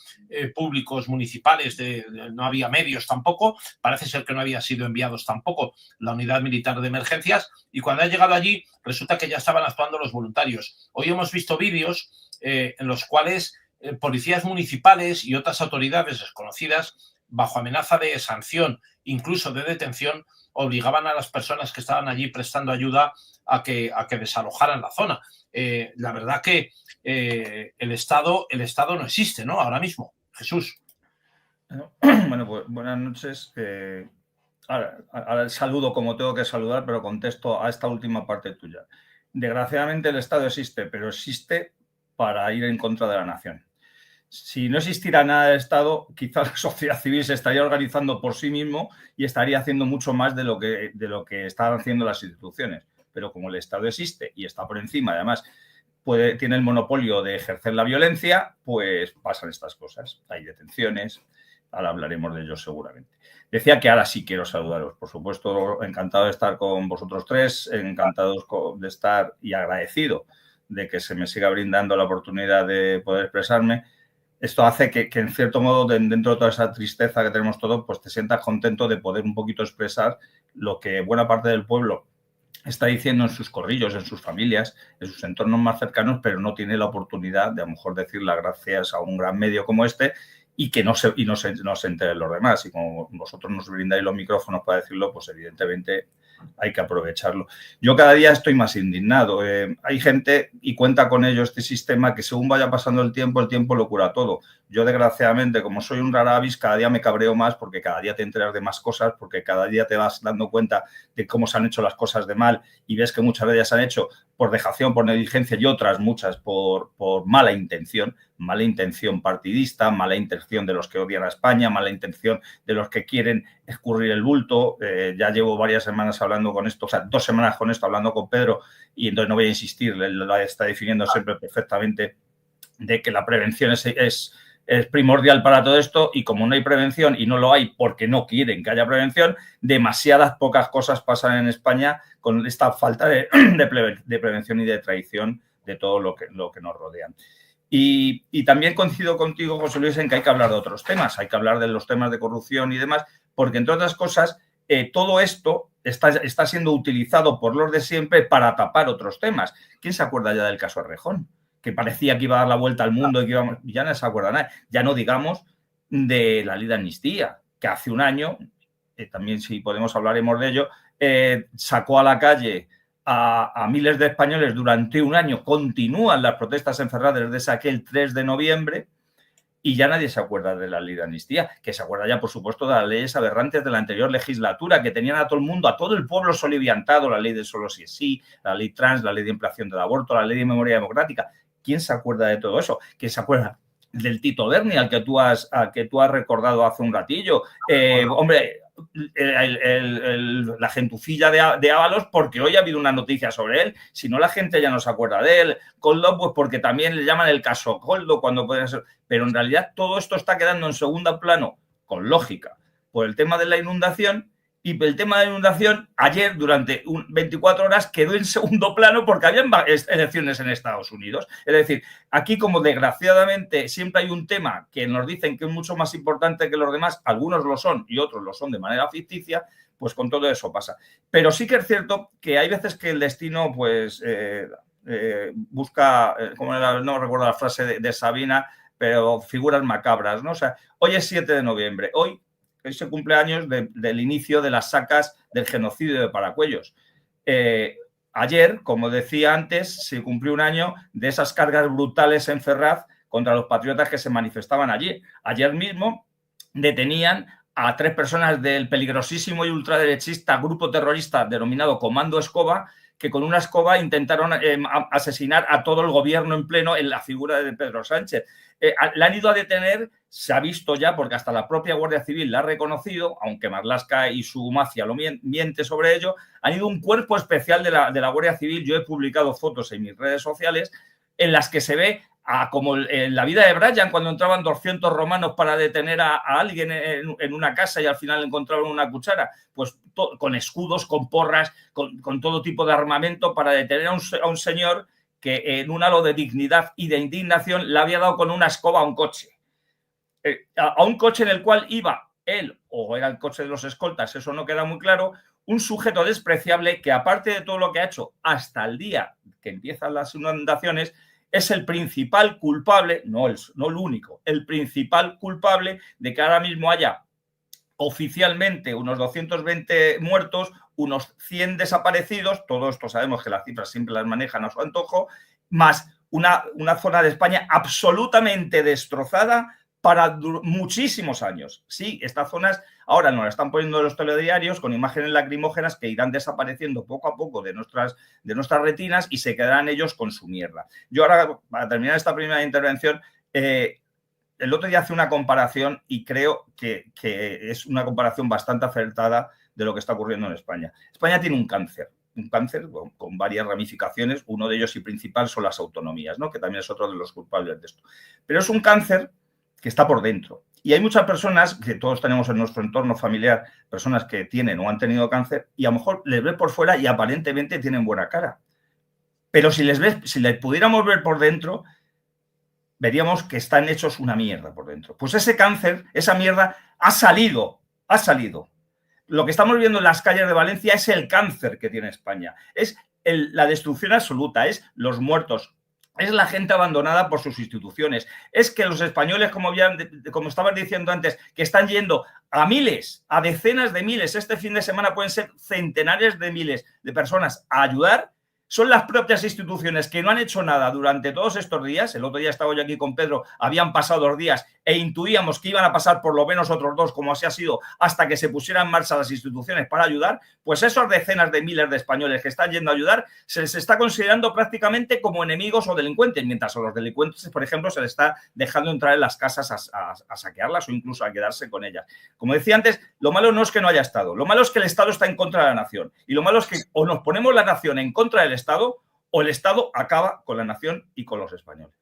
públicos, municipales, no había medios tampoco. Parece ser que no había sido enviados tampoco la unidad militar de emergencias, y cuando ha llegado allí resulta que ya estaban actuando los voluntarios. Hoy hemos visto vídeos en los cuales policías municipales y otras autoridades desconocidas, bajo amenaza de sanción, incluso de detención, obligaban a las personas que estaban allí prestando ayuda a que desalojaran la zona. La verdad que el Estado no existe, ¿no? Ahora mismo. Jesús. Bueno, pues buenas noches. Ahora saludo como tengo que saludar, pero contesto a esta última parte tuya. Desgraciadamente el Estado existe, pero existe para ir en contra de la nación. Si no existiera nada de Estado, quizá la sociedad civil se estaría organizando por sí mismo y estaría haciendo mucho más de lo que están haciendo las instituciones. Pero como el Estado existe y está por encima, además tiene el monopolio de ejercer la violencia, pues pasan estas cosas. Hay detenciones, ahora hablaremos de ello seguramente. Decía que ahora sí quiero saludaros. Por supuesto, encantado de estar con vosotros tres, encantado de estar y agradecido de que se me siga brindando la oportunidad de poder expresarme. Esto hace que en cierto modo, dentro de toda esa tristeza que tenemos todos, pues te sientas contento de poder un poquito expresar lo que buena parte del pueblo está diciendo en sus corrillos, en sus familias, en sus entornos más cercanos, pero no tiene la oportunidad de a lo mejor decirla gracias a un gran medio como este y que no se enteren los demás. Y como vosotros nos brindáis los micrófonos para decirlo, pues evidentemente hay que aprovecharlo. Yo cada día estoy más indignado. Hay gente, y cuenta con ello este sistema, que según vaya pasando el tiempo lo cura todo. Yo, desgraciadamente, como soy un rara avis, cada día me cabreo más porque cada día te enteras de más cosas, porque cada día te vas dando cuenta de cómo se han hecho las cosas de mal y ves que muchas de ellas se han hecho por dejación, por negligencia y otras muchas por mala intención partidista, mala intención de los que odian a España, mala intención de los que quieren escurrir el bulto. Ya llevo varias semanas hablando con esto, o sea, 2 semanas con esto hablando con Pedro, y entonces no voy a insistir, la está definiendo siempre perfectamente de que la prevención es primordial para todo esto, y como no hay prevención y no lo hay porque no quieren que haya prevención, demasiadas pocas cosas pasan en España con esta falta de prevención y de traición de todo lo que nos rodean. Y también coincido contigo, José Luis, en que hay que hablar de otros temas, hay que hablar de los temas de corrupción y demás, porque entre otras cosas, todo esto está siendo utilizado por los de siempre para tapar otros temas. ¿Quién se acuerda ya del caso Errejón? Que parecía que iba a dar la vuelta al mundo y que ya no se acuerda nada. Ya no digamos de la ley de amnistía, que hace un año, también si podemos hablaremos de ello, sacó a la calle a miles de españoles durante un año. Continúan las protestas encerradas desde aquel 3 de noviembre y ya nadie se acuerda de la ley de amnistía, que se acuerda ya, por supuesto, de las leyes aberrantes de la anterior legislatura, que tenían a todo el mundo, a todo el pueblo soliviantado, la ley de solo si es sí, la ley trans, la ley de ampliación del aborto, la ley de memoria democrática. ¿Quién se acuerda de todo eso? ¿Quién se acuerda del Tito Berni, al que tú has recordado hace un ratillo? Hombre, la gentucilla de Ábalos, porque hoy ha habido una noticia sobre él. Si no, la gente ya no se acuerda de él. Koldo, pues porque también le llaman el caso Koldo, cuando pueden ser. Pero en realidad todo esto está quedando en segundo plano, con lógica, por el tema de la inundación. Y el tema de la inundación, ayer, durante 24 horas, quedó en segundo plano porque había elecciones en Estados Unidos. Es decir, aquí, como desgraciadamente siempre hay un tema que nos dicen que es mucho más importante que los demás, algunos lo son y otros lo son de manera ficticia, pues con todo eso pasa. Pero sí que es cierto que hay veces que el destino, pues, busca, no recuerdo la frase de Sabina, pero figuras macabras, ¿no? O sea, hoy es 7 de noviembre, hoy se cumple años del inicio de las sacas del genocidio de Paracuellos. Ayer, como decía antes, se cumplió un año de esas cargas brutales en Ferraz contra los patriotas que se manifestaban allí. Ayer mismo detenían a 3 personas del peligrosísimo y ultraderechista grupo terrorista denominado Comando Escoba, que con una escoba intentaron asesinar a todo el gobierno en pleno en la figura de Pedro Sánchez. La han ido a detener, se ha visto ya, porque hasta la propia Guardia Civil la ha reconocido, aunque Marlaska y su mafia lo miente sobre ello. Han ido un cuerpo especial de la Guardia Civil. Yo he publicado fotos en mis redes sociales en las que se ve como en la vida de Brian, cuando entraban 200 romanos para detener a alguien en una casa y al final encontraron una cuchara, pues con escudos, con porras, con todo tipo de armamento para detener a un señor que en un halo de dignidad y de indignación le había dado con una escoba a un coche. A un coche en el cual iba él, o era el coche de los escoltas, eso no queda muy claro, un sujeto despreciable que, aparte de todo lo que ha hecho hasta el día que empiezan las inundaciones, es el principal culpable, no el único, el principal culpable de que ahora mismo haya oficialmente unos 220 muertos, unos 100 desaparecidos, todo esto sabemos que las cifras siempre las manejan a su antojo, más una zona de España absolutamente destrozada para muchísimos años. Sí, estas zonas ahora nos las están poniendo los telediarios con imágenes lacrimógenas que irán desapareciendo poco a poco de nuestras retinas y se quedarán ellos con su mierda. Yo ahora, para terminar esta primera intervención, el otro día hace una comparación y creo que es una comparación bastante acertada de lo que está ocurriendo en España. España tiene un cáncer con varias ramificaciones. Uno de ellos y principal son las autonomías, ¿no? Que también es otro de los culpables de esto. Pero es un cáncer que está por dentro. Y hay muchas personas, que todos tenemos en nuestro entorno familiar, personas que tienen o han tenido cáncer y a lo mejor les ves por fuera y aparentemente tienen buena cara. Pero si les pudiéramos ver por dentro, veríamos que están hechos una mierda por dentro. Pues ese cáncer, esa mierda, ha salido. Lo que estamos viendo en las calles de Valencia es el cáncer que tiene España. Es la destrucción absoluta, es los muertos, es la gente abandonada por sus instituciones. Es que los españoles, como estabas diciendo antes, que están yendo a miles, a decenas de miles, este fin de semana pueden ser centenares de miles de personas a ayudar. Son las propias instituciones que no han hecho nada durante todos estos días. El otro día estaba yo aquí con Pedro, habían pasado 2 días e intuíamos que iban a pasar por lo menos otros 2, como así ha sido, hasta que se pusieran en marcha las instituciones para ayudar. Pues esos decenas de miles de españoles que están yendo a ayudar se les está considerando prácticamente como enemigos o delincuentes, mientras a los delincuentes, por ejemplo, se les está dejando entrar en las casas a saquearlas o incluso a quedarse con ellas. Como decía antes, lo malo no es que no haya Estado, lo malo es que el Estado está en contra de la nación. Y lo malo es que o nos ponemos la nación en contra del Estado o el Estado acaba con la nación y con los españoles.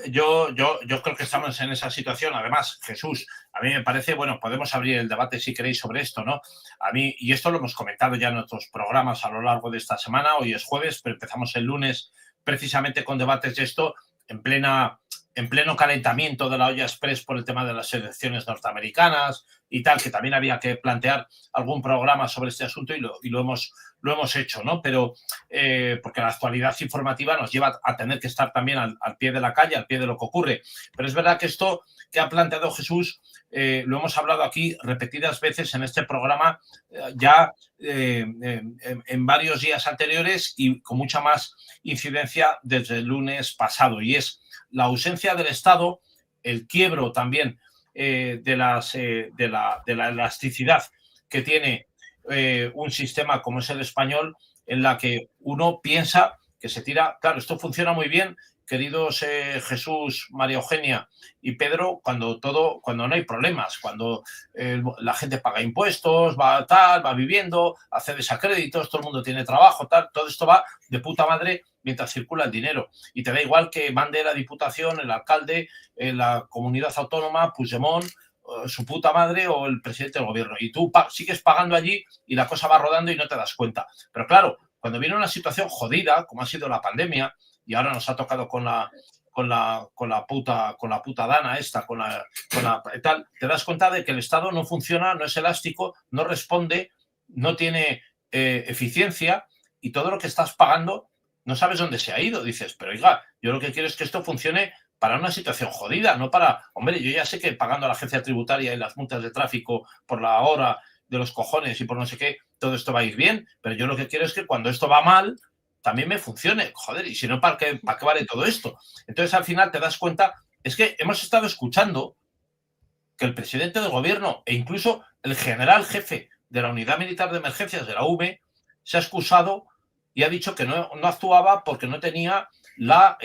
Yo creo que estamos en esa situación. Además, Jesús, a mí me parece, bueno, podemos abrir el debate si queréis sobre esto, ¿no? A mí, y esto lo hemos comentado ya en otros programas a lo largo de esta semana, hoy es jueves, pero empezamos el lunes precisamente con debates de esto en pleno calentamiento de la olla express por el tema de las elecciones norteamericanas y tal, que también había que plantear algún programa sobre este asunto y lo hemos hecho, ¿no? Pero porque la actualidad informativa nos lleva a tener que estar también al pie de la calle, al pie de lo que ocurre. Pero es verdad que esto que ha planteado Jesús, lo hemos hablado aquí repetidas veces en este programa, ya en varios días anteriores y con mucha más incidencia desde el lunes pasado, y es la ausencia del Estado, el quiebro también de la elasticidad que tiene un sistema como es el español, en la que uno piensa que se tira. Claro, esto funciona muy bien, queridos Jesús, María Eugenia y Pedro, cuando no hay problemas, cuando la gente paga impuestos, va viviendo, accedes a créditos, todo el mundo tiene trabajo, tal, todo esto va de puta madre mientras circula el dinero. Y te da igual que mande la Diputación, el alcalde, la comunidad autónoma, Puigdemont, su puta madre o el presidente del gobierno. Y tú sigues pagando allí y la cosa va rodando y no te das cuenta. Pero claro, cuando viene una situación jodida, como ha sido la pandemia, y ahora nos ha tocado con la puta dana esta, tal, te das cuenta de que el Estado no funciona, no es elástico, no responde, no tiene eficiencia, y todo lo que estás pagando no sabes dónde se ha ido. Dices, pero oiga, yo lo que quiero es que esto funcione para una situación jodida, no para... Hombre, yo ya sé que pagando a la agencia tributaria y las multas de tráfico por la hora de los cojones y por no sé qué, todo esto va a ir bien, pero yo lo que quiero es que cuando esto va mal, también me funcione. Joder, y si no, ¿para qué vale todo esto? Entonces, al final te das cuenta, es que hemos estado escuchando que el presidente del gobierno e incluso el general jefe de la Unidad Militar de Emergencias de la UME se ha excusado y ha dicho que no actuaba porque no tenía la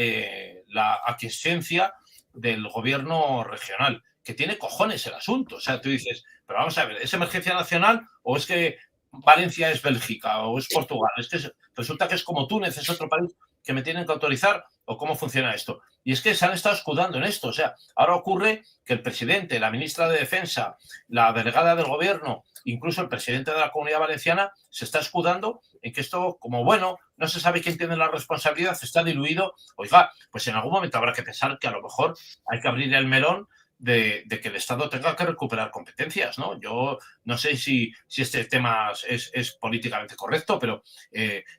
aquiescencia del gobierno regional, que tiene cojones el asunto. O sea, tú dices, pero vamos a ver, ¿es emergencia nacional o es que Valencia es Bélgica o es Portugal? Es que resulta que es como Túnez, es otro país que me tienen que autorizar, o cómo funciona esto. Y es que se han estado escudando en esto. O sea, ahora ocurre que el presidente, la ministra de Defensa, la delegada del gobierno, incluso el presidente de la Comunidad Valenciana, se está escudando en que esto, como bueno, no se sabe quién tiene la responsabilidad, está diluido. Oiga, pues en algún momento habrá que pensar que a lo mejor hay que abrir el melón de que el Estado tenga que recuperar competencias, ¿no? Yo no sé si este tema es políticamente correcto, pero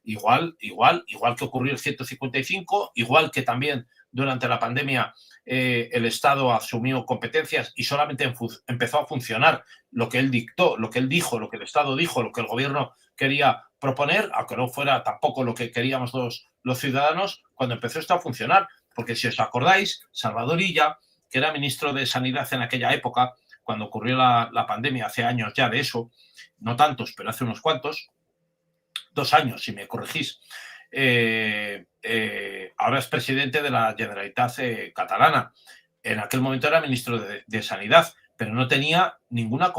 igual que ocurrió el 155, igual que también durante la pandemia el Estado asumió competencias y solamente empezó a funcionar lo que él dictó, lo que él dijo, lo que el Estado dijo, lo que el gobierno quería proponer, aunque no fuera tampoco lo que queríamos los ciudadanos, cuando empezó esto a funcionar. Porque si os acordáis, Salvador Illa, que era ministro de Sanidad en aquella época, cuando ocurrió la pandemia, hace años ya de eso, no tantos, pero hace unos cuantos, 2 años, si me corregís, ahora es presidente de la Generalitat catalana. En aquel momento era ministro de Sanidad, pero no tenía ninguna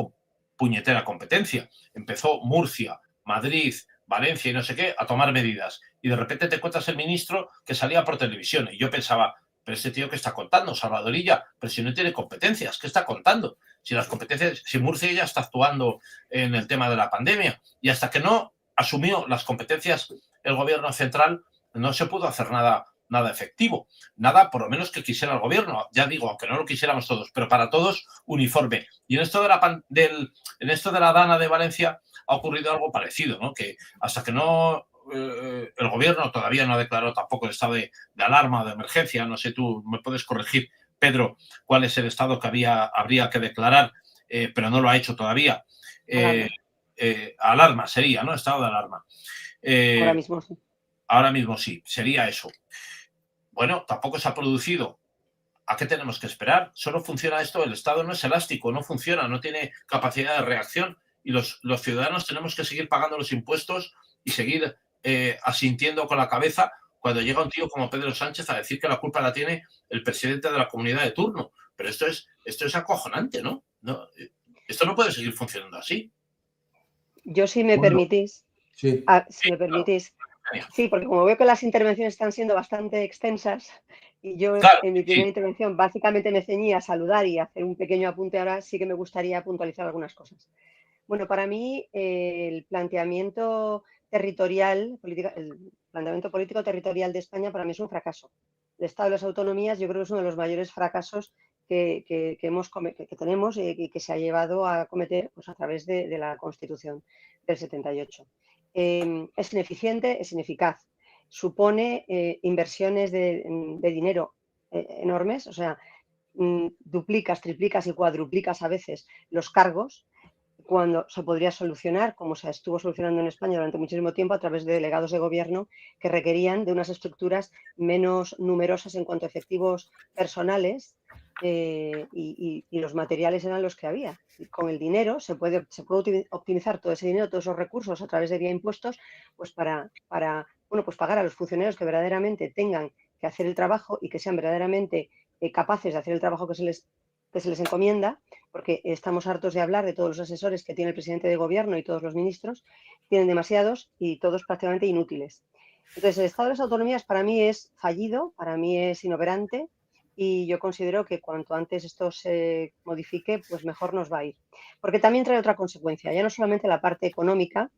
puñetera competencia. Empezó Murcia, Madrid, Valencia y no sé qué a tomar medidas. Y de repente te encuentras el ministro que salía por televisión. Y yo pensaba, pero este tío que está contando, Salvador Illa, pero si no tiene competencias, ¿qué está contando? Si las competencias, si Murcia ya está actuando en el tema de la pandemia, y hasta que no asumió las competencias el gobierno central, no se pudo hacer nada efectivo, nada por lo menos que quisiera el gobierno, ya digo, aunque no lo quisiéramos todos, pero para todos uniforme. Y en esto de la Dana de Valencia ha ocurrido algo parecido, ¿no? Que hasta que no el gobierno todavía no ha declarado tampoco el estado de alarma o de emergencia, no sé, tú me puedes corregir, Pedro, cuál es el estado que habría que declarar, pero no lo ha hecho todavía. Alarma sería, ¿no? Estado de alarma. Ahora mismo sí. Ahora mismo sí, sería eso. Bueno, tampoco se ha producido. ¿A qué tenemos que esperar? Solo funciona esto, el Estado no es elástico, no funciona, no tiene capacidad de reacción y los ciudadanos tenemos que seguir pagando los impuestos y seguir asintiendo con la cabeza cuando llega un tío como Pedro Sánchez a decir que la culpa la tiene el presidente de la comunidad de turno. Pero esto es acojonante, ¿no? Esto no puede seguir funcionando así. Yo, si me permitís, sí. Sí, porque como veo que las intervenciones están siendo bastante extensas y yo en mi primera intervención básicamente me ceñía a saludar y a hacer un pequeño apunte, ahora sí que me gustaría puntualizar algunas cosas. Bueno, para mí el planteamiento territorial, el planteamiento político territorial de España para mí es un fracaso. El Estado de las Autonomías yo creo que es uno de los mayores fracasos que tenemos y que se ha llevado a cometer pues, a través de la Constitución del 78. Es ineficiente, es ineficaz. Supone inversiones de dinero enormes, o sea, duplicas, triplicas y cuadruplicas a veces los cargos, cuando se podría solucionar, como se estuvo solucionando en España durante muchísimo tiempo, a través de delegados de gobierno que requerían de unas estructuras menos numerosas en cuanto a efectivos personales y los materiales eran los que había. Y con el dinero se puede optimizar todo ese dinero, todos esos recursos a través de vía impuestos, pues para pagar a los funcionarios que verdaderamente tengan que hacer el trabajo y que sean verdaderamente capaces de hacer el trabajo que se les encomienda, porque estamos hartos de hablar de todos los asesores que tiene el presidente de gobierno y todos los ministros, tienen demasiados y todos prácticamente inútiles. Entonces, el Estado de las Autonomías para mí es fallido, para mí es inoperante y yo considero que cuanto antes esto se modifique, pues mejor nos va a ir. Porque también trae otra consecuencia, ya no solamente la parte económica,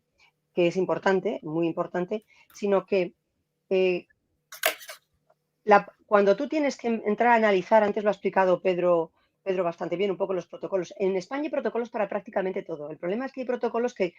que es importante, muy importante, sino que cuando tú tienes que entrar a analizar, antes lo ha explicado Pedro bastante bien, un poco los protocolos. En España hay protocolos para prácticamente todo. El problema es que hay protocolos que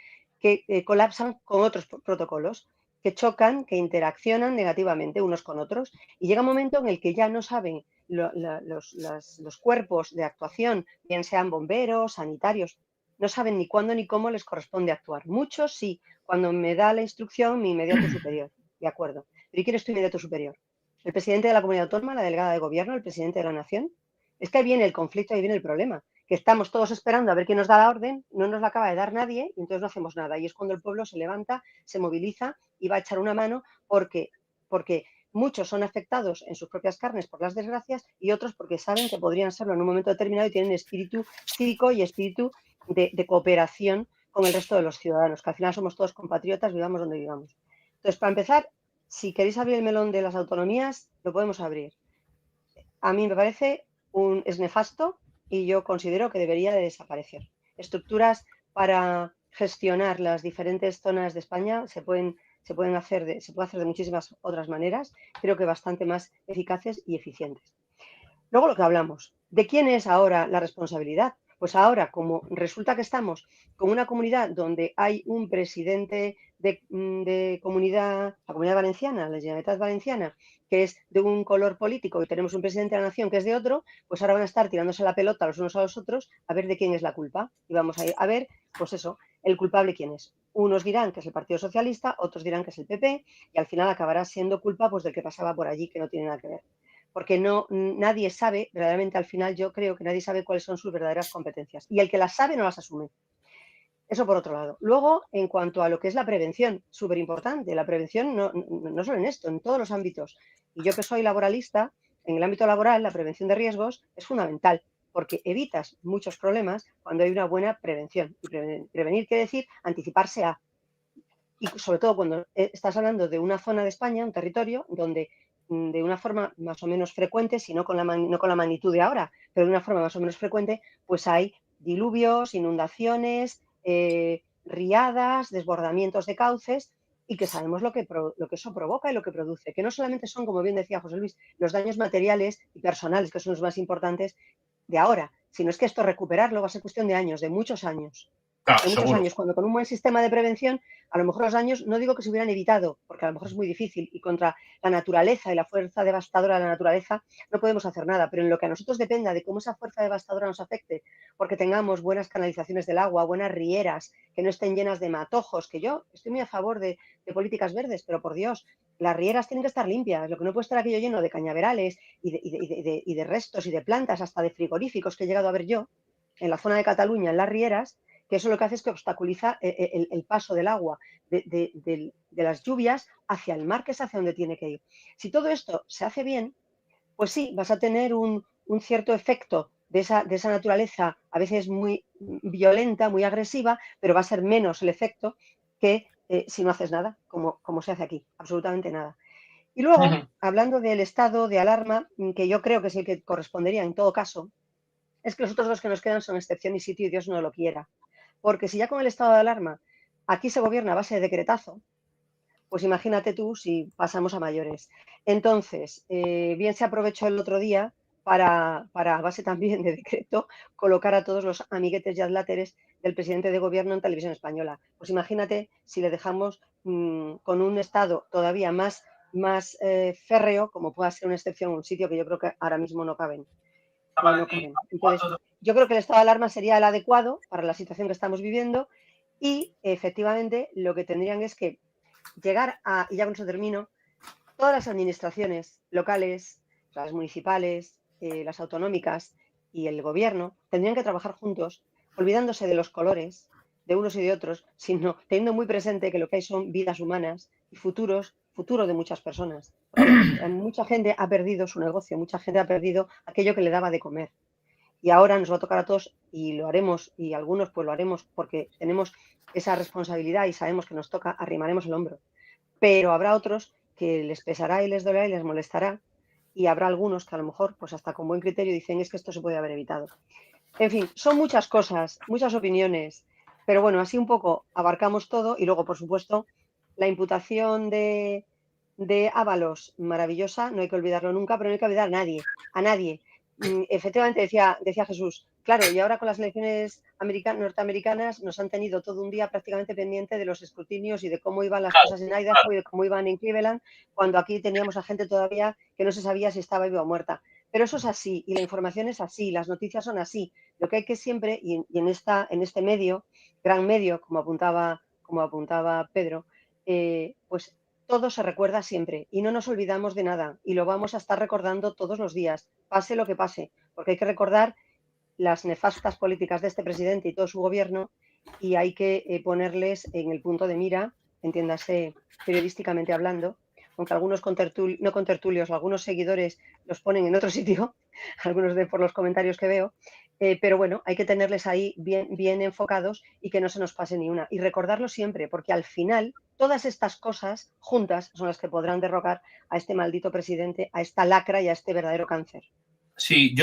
colapsan con otros protocolos, que chocan, que interaccionan negativamente unos con otros. Y llega un momento en el que ya no saben los cuerpos de actuación, bien sean bomberos, sanitarios, no saben ni cuándo ni cómo les corresponde actuar. Muchos sí, cuando me da la instrucción mi inmediato superior. de acuerdo. Pero ¿y quién es tu inmediato superior? ¿El presidente de la comunidad autónoma, la delegada de gobierno, el presidente de la nación? Es que ahí viene el conflicto, ahí viene el problema, que estamos todos esperando a ver quién nos da la orden, no nos la acaba de dar nadie y entonces no hacemos nada. Y es cuando el pueblo se levanta, se moviliza y va a echar una mano porque muchos son afectados en sus propias carnes por las desgracias y otros porque saben que podrían serlo en un momento determinado y tienen espíritu cívico y espíritu de cooperación con el resto de los ciudadanos, que al final somos todos compatriotas, vivamos donde vivamos. Entonces, para empezar, si queréis abrir el melón de las autonomías, lo podemos abrir. A mí me parece es nefasto y yo considero que debería de desaparecer. Estructuras para gestionar las diferentes zonas de España se puede hacer de muchísimas otras maneras, creo que bastante más eficaces y eficientes. Luego lo que hablamos, ¿de quién es ahora la responsabilidad? Pues ahora, como resulta que estamos con una comunidad donde hay un presidente de comunidad, la comunidad valenciana, la Generalitat Valenciana, que es de un color político y tenemos un presidente de la nación que es de otro, pues ahora van a estar tirándose la pelota los unos a los otros a ver de quién es la culpa. Y vamos a ir a ver, pues eso, el culpable quién es. Unos dirán que es el Partido Socialista, otros dirán que es el PP y al final acabará siendo culpa pues del que pasaba por allí que no tiene nada que ver. Porque nadie sabe, verdaderamente al final yo creo que nadie sabe cuáles son sus verdaderas competencias. Y el que las sabe no las asume. Eso por otro lado. Luego, en cuanto a lo que es la prevención, súper importante. La prevención no solo en esto, en todos los ámbitos. Y yo que soy laboralista, en el ámbito laboral la prevención de riesgos es fundamental porque evitas muchos problemas cuando hay una buena prevención. Y prevenir quiere decir anticiparse a. Y sobre todo cuando estás hablando de una zona de España, un territorio, donde de una forma más o menos frecuente, si no con la magnitud de ahora, pero de una forma más o menos frecuente, pues hay diluvios, inundaciones, riadas, desbordamientos de cauces y que sabemos lo que eso provoca y lo que produce, que no solamente son, como bien decía José Luis, los daños materiales y personales, que son los más importantes de ahora, sino es que esto recuperarlo va a ser cuestión de años, de muchos años. Claro, De muchos seguro. años, cuando con un buen sistema de prevención, a lo mejor los daños, no digo que se hubieran evitado, porque a lo mejor es muy difícil y contra la naturaleza y la fuerza devastadora de la naturaleza no podemos hacer nada, pero en lo que a nosotros dependa de cómo esa fuerza devastadora nos afecte, porque tengamos buenas canalizaciones del agua, buenas rieras, que no estén llenas de matojos, que yo estoy muy a favor de políticas verdes, pero por Dios, las rieras tienen que estar limpias, lo que no puede estar aquello lleno de cañaverales y de restos y de plantas, hasta de frigoríficos que he llegado a ver yo, en la zona de Cataluña, en las rieras, que eso lo que hace es que obstaculiza el paso del agua de las lluvias hacia el mar, que es hacia donde tiene que ir. Si todo esto se hace bien, pues sí, vas a tener un cierto efecto de esa naturaleza, a veces muy violenta, muy agresiva, pero va a ser menos el efecto que si no haces nada, como se hace aquí, absolutamente nada. Y luego, hablando del estado de alarma, que yo creo que es el que correspondería en todo caso, es que los otros dos que nos quedan son excepción y sitio y Dios no lo quiera. Porque si ya con el estado de alarma aquí se gobierna a base de decretazo, pues imagínate tú si pasamos a mayores. Entonces, bien se aprovechó el otro día para a base también de decreto, colocar a todos los amiguetes y adláteres del presidente de gobierno en televisión española. Pues imagínate si le dejamos con un estado todavía más férreo, como pueda ser una excepción, un sitio que yo creo que ahora mismo no caben. Entonces, yo creo que el estado de alarma sería el adecuado para la situación que estamos viviendo y efectivamente lo que tendrían es que llegar a, y ya con eso termino, todas las administraciones locales, las municipales, las autonómicas y el gobierno tendrían que trabajar juntos, olvidándose de los colores de unos y de otros, sino teniendo muy presente que lo que hay son vidas humanas y futuro de muchas personas. Porque mucha gente ha perdido su negocio, mucha gente ha perdido aquello que le daba de comer. Y ahora nos va a tocar a todos y lo haremos, y algunos pues lo haremos porque tenemos esa responsabilidad y sabemos que nos toca, arrimaremos el hombro. Pero habrá otros que les pesará y les dolerá y les molestará, y habrá algunos que a lo mejor, pues hasta con buen criterio, dicen es que esto se puede haber evitado. En fin, son muchas cosas, muchas opiniones, pero bueno, así un poco abarcamos todo y luego, por supuesto, la imputación de Ábalos, maravillosa, no hay que olvidarlo nunca, pero no hay que olvidar a nadie. Efectivamente, decía Jesús, claro, y ahora con las elecciones norteamericanas nos han tenido todo un día prácticamente pendiente de los escrutinios y de cómo iban las cosas en Idaho y de cómo iban en Cleveland, cuando aquí teníamos a gente todavía que no se sabía si estaba viva o muerta. Pero eso es así, y la información es así, las noticias son así. Lo que hay que siempre, y en este medio, gran medio, como apuntaba Pedro, pues todo se recuerda siempre y no nos olvidamos de nada y lo vamos a estar recordando todos los días, pase lo que pase, porque hay que recordar las nefastas políticas de este presidente y todo su gobierno y hay que ponerles en el punto de mira, entiéndase periodísticamente hablando, aunque algunos no contertulios, algunos seguidores los ponen en otro sitio, algunos por los comentarios que veo, pero bueno, hay que tenerles ahí bien enfocados y que no se nos pase ni una. Y recordarlo siempre, porque al final todas estas cosas juntas son las que podrán derrocar a este maldito presidente, a esta lacra y a este verdadero cáncer. Sí,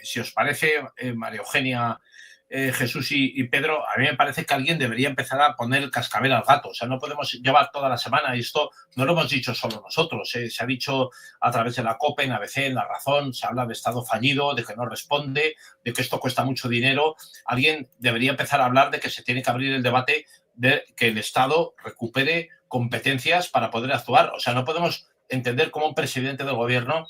si os parece, María Eugenia, Jesús y Pedro, a mí me parece que alguien debería empezar a poner el cascabel al gato. O sea, no podemos llevar toda la semana, y esto no lo hemos dicho solo nosotros, se ha dicho a través de la COPE, en ABC, en La Razón, se habla de Estado fallido, de que no responde, de que esto cuesta mucho dinero. Alguien debería empezar a hablar de que se tiene que abrir el debate de que el Estado recupere competencias para poder actuar. O sea, no podemos entender cómo un presidente del gobierno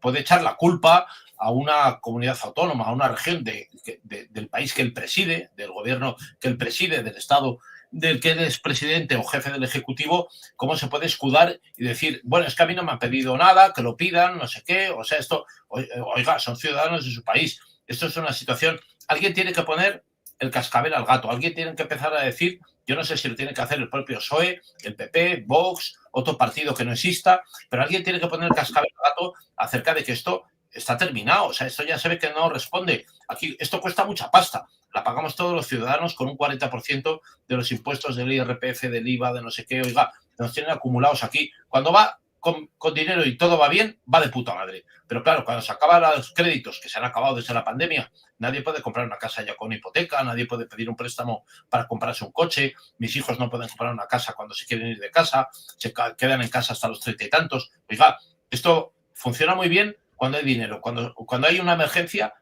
puede echar la culpa a una comunidad autónoma, a una región del país que él preside, del gobierno que él preside, del Estado del que él es presidente o jefe del Ejecutivo. Cómo se puede escudar y decir, bueno, es que a mí no me han pedido nada, que lo pidan, no sé qué. O sea, esto, oiga, son ciudadanos de su país. Esto es una situación. Alguien tiene que poner el cascabel al gato. Alguien tiene que empezar a decir, yo no sé si lo tiene que hacer el propio PSOE, el PP, Vox, otro partido que no exista, pero alguien tiene que poner el cascabel al gato acerca de que esto está terminado. O sea, esto ya se ve que no responde. Aquí esto cuesta mucha pasta. La pagamos todos los ciudadanos con un 40% de los impuestos del IRPF, del IVA, de no sé qué. Oiga, nos tienen acumulados aquí. Cuando va con dinero y todo va bien, va de puta madre. Pero claro, cuando se acaban los créditos, que se han acabado desde la pandemia, nadie puede comprar una casa ya con hipoteca, nadie puede pedir un préstamo para comprarse un coche, mis hijos no pueden comprar una casa cuando se quieren ir de casa, se quedan en casa hasta los 30 y tantos. Oiga, esto funciona muy bien cuando hay dinero. Cuando hay una emergencia,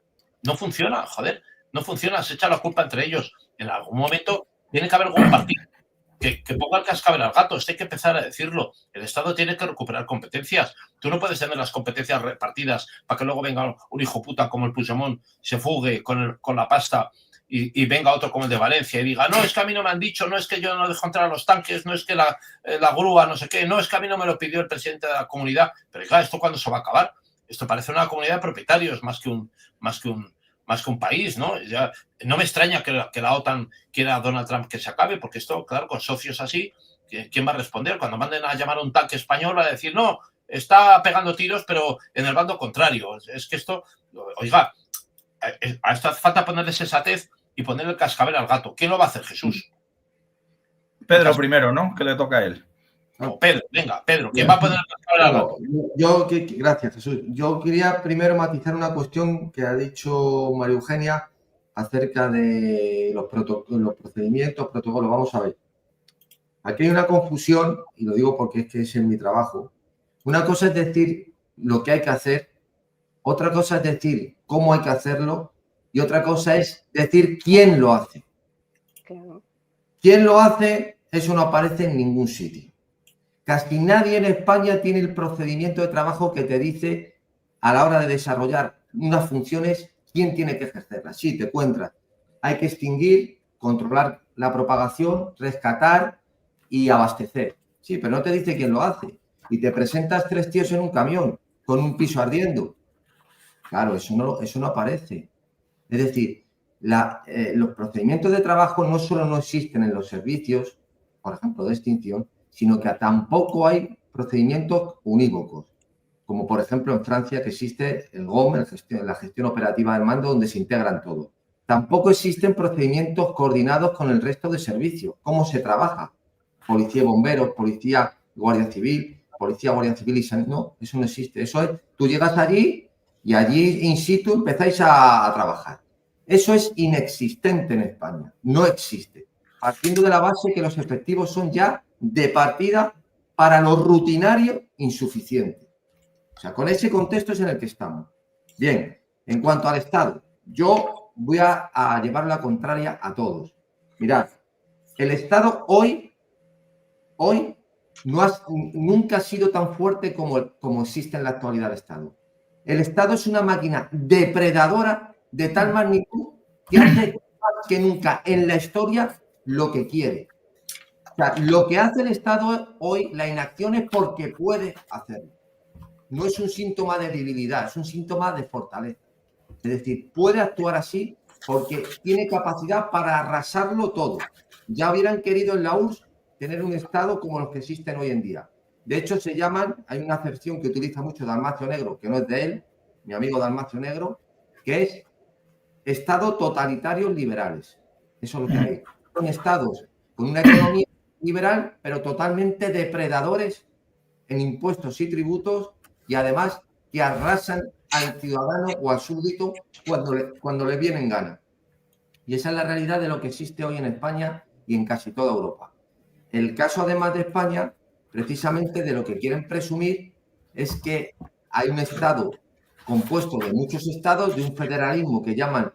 no funciona, joder, no funciona, se echa la culpa entre ellos. En algún momento tiene que haber algún partido que ponga el cascabel al gato. Esto hay que empezar a decirlo. El Estado tiene que recuperar competencias. Tú no puedes tener las competencias repartidas para que luego venga un hijo puta como el Puigdemont, se fugue con la pasta y venga otro como el de Valencia y diga, no, es que a mí no me han dicho, no es que yo no dejo entrar a los tanques, no es que la grúa, no sé qué, no, es que a mí no me lo pidió el presidente de la comunidad. Pero claro, ¿esto cuándo se va a acabar? Esto parece una comunidad de propietarios más que un país, ¿no? Ya, no me extraña que la OTAN quiera a Donald Trump que se acabe, porque esto, claro, con socios así, ¿quién va a responder? Cuando manden a llamar a un tanque español a decir, no, está pegando tiros, pero en el bando contrario. Es que esto, oiga, a esto hace falta ponerle sensatez y ponerle el cascabel al gato. ¿Quién lo va a hacer, Jesús? Pedro primero, ¿no? Que le toca a él. No, Pedro, venga, Pedro, ¿quién va a poner el cascabel al gato? Gracias, Jesús. Yo quería primero matizar una cuestión que ha dicho María Eugenia acerca de los procedimientos, protocolos. Vamos a ver. Aquí hay una confusión, y lo digo porque es que ese es mi trabajo. Una cosa es decir lo que hay que hacer, otra cosa es decir cómo hay que hacerlo, y otra cosa es decir quién lo hace. Claro. ¿Quién lo hace? Eso no aparece en ningún sitio. Casi nadie en España tiene el procedimiento de trabajo que te dice a la hora de desarrollar unas funciones quién tiene que ejercerlas. Sí, te encuentras. Hay que extinguir, controlar la propagación, rescatar y abastecer. Sí, pero no te dice quién lo hace. Y te presentas 3 tíos en un camión con un piso ardiendo. Claro, eso no aparece. Es decir, los procedimientos de trabajo no solo no existen en los servicios, por ejemplo, de extinción, sino que tampoco hay procedimientos unívocos, como por ejemplo en Francia, que existe el GOM, la gestión operativa del mando, donde se integran todos. Tampoco existen procedimientos coordinados con el resto de servicios. ¿Cómo se trabaja? Policía y bomberos, policía, guardia civil y sanidad. No, eso no existe. Eso es, tú llegas allí y allí in situ empezáis a trabajar. Eso es inexistente en España. No existe. Partiendo de la base que los efectivos son ya de partida para lo rutinario insuficiente. O sea, con ese contexto es en el que estamos. Bien, en cuanto al Estado, yo voy a llevar la contraria a todos. Mirad, el Estado hoy nunca ha sido tan fuerte como existe en la actualidad el Estado. El Estado es una máquina depredadora de tal magnitud que hace más que nunca en la historia lo que quiere. O sea, lo que hace el Estado hoy, la inacción es porque puede hacerlo. No es un síntoma de debilidad, es un síntoma de fortaleza. Es decir, puede actuar así porque tiene capacidad para arrasarlo todo. Ya hubieran querido en la URSS tener un Estado como los que existen hoy en día. De hecho, hay una acepción que utiliza mucho Dalmacio Negro, que no es de él, mi amigo Dalmacio Negro, que es Estado totalitarios liberales. Eso es lo que hay. Son estados con una economía liberal, pero totalmente depredadores en impuestos y tributos, y además que arrasan al ciudadano o al súbdito cuando le viene en gana. Y esa es la realidad de lo que existe hoy en España y en casi toda Europa. El caso, además de España, precisamente de lo que quieren presumir es que hay un Estado compuesto de muchos estados, de un federalismo que llaman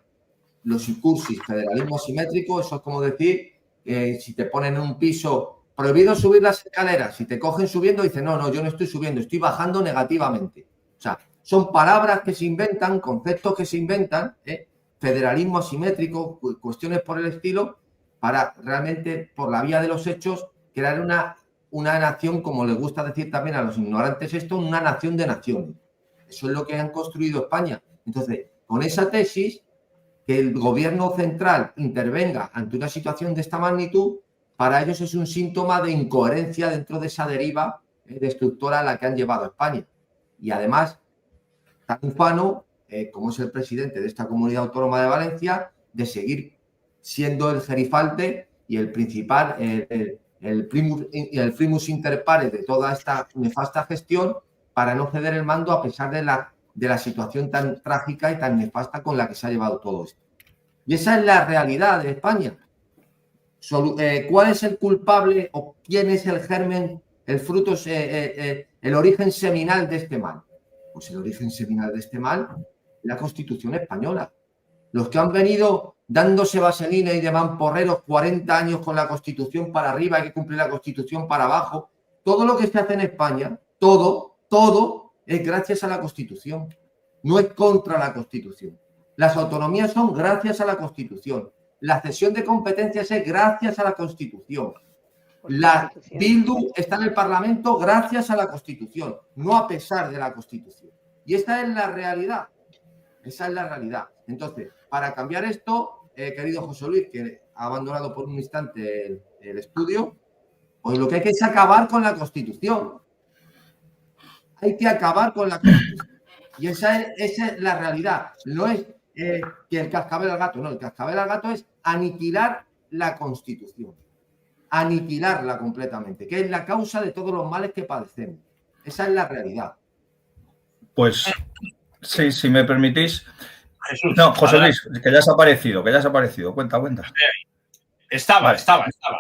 los incursis, federalismo asimétrico. Eso es como decir, si te ponen en un piso, prohibido subir las escaleras, si te cogen subiendo, dicen, no, yo no estoy subiendo, estoy bajando negativamente. O sea, son palabras que se inventan, conceptos que se inventan, federalismo asimétrico, cuestiones por el estilo, para realmente, por la vía de los hechos, crear una nación, como les gusta decir también a los ignorantes esto, una nación de naciones. Eso es lo que han construido España. Entonces, con esa tesis, que el gobierno central intervenga ante una situación de esta magnitud, para ellos es un síntoma de incoherencia dentro de esa deriva destructora a la que han llevado a España. Y además, tan ufano, como es el presidente de esta comunidad autónoma de Valencia, de seguir siendo el gerifalte y el principal, el primus inter pares de toda esta nefasta gestión, para no ceder el mando a pesar de la situación tan trágica y tan nefasta con la que se ha llevado todo esto. Y esa es la realidad de España. ¿Cuál es el culpable o quién es el germen, el fruto, el origen seminal de este mal? Pues el origen seminal de este mal es la Constitución española. Los que han venido dándose vaselina y de mamporreros 40 años con la Constitución para arriba, hay que cumplir la Constitución para abajo, todo lo que se hace en España, todo es gracias a la Constitución, no es contra la Constitución. Las autonomías son gracias a la Constitución. La cesión de competencias es gracias a la Constitución. La Bildu está en el Parlamento gracias a la Constitución, no a pesar de la Constitución. Y esta es la realidad. Esa es la realidad. Entonces, para cambiar esto, querido José Luis, que ha abandonado por un instante el estudio, pues lo que hay que es acabar con la Constitución. Hay que acabar con la Constitución. Y esa es la realidad. No es que el cascabel al gato, no. El cascabel al gato es aniquilar la Constitución. Aniquilarla completamente, que es la causa de todos los males que padecemos. Esa es la realidad. Pues sí, si me permitís. Jesús, no, José Luis, que ya has aparecido. Cuenta. Estaba.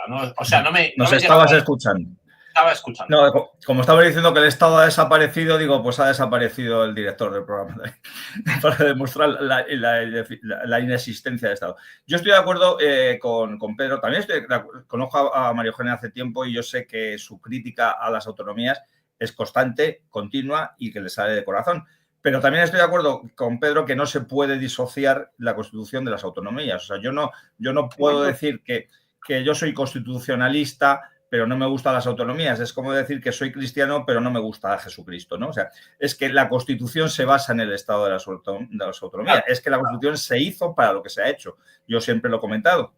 ¿No? O sea, no me estabas escuchando. Estaba escuchando. No, como estaba diciendo que el Estado ha desaparecido, digo, pues ha desaparecido el director del programa para demostrar la inexistencia del Estado. Yo estoy de acuerdo con Pedro, también conozco a María Eugenia hace tiempo y yo sé que su crítica a las autonomías es constante, continua y que le sale de corazón. Pero también estoy de acuerdo con Pedro que no se puede disociar la Constitución de las autonomías. O sea, yo no puedo decir que yo soy constitucionalista, pero no me gustan las autonomías. Es como decir que soy cristiano, pero no me gusta Jesucristo, ¿no? O sea, es que la Constitución se basa en el Estado de las autonomías. Es que la Constitución se hizo para lo que se ha hecho. Yo siempre lo he comentado.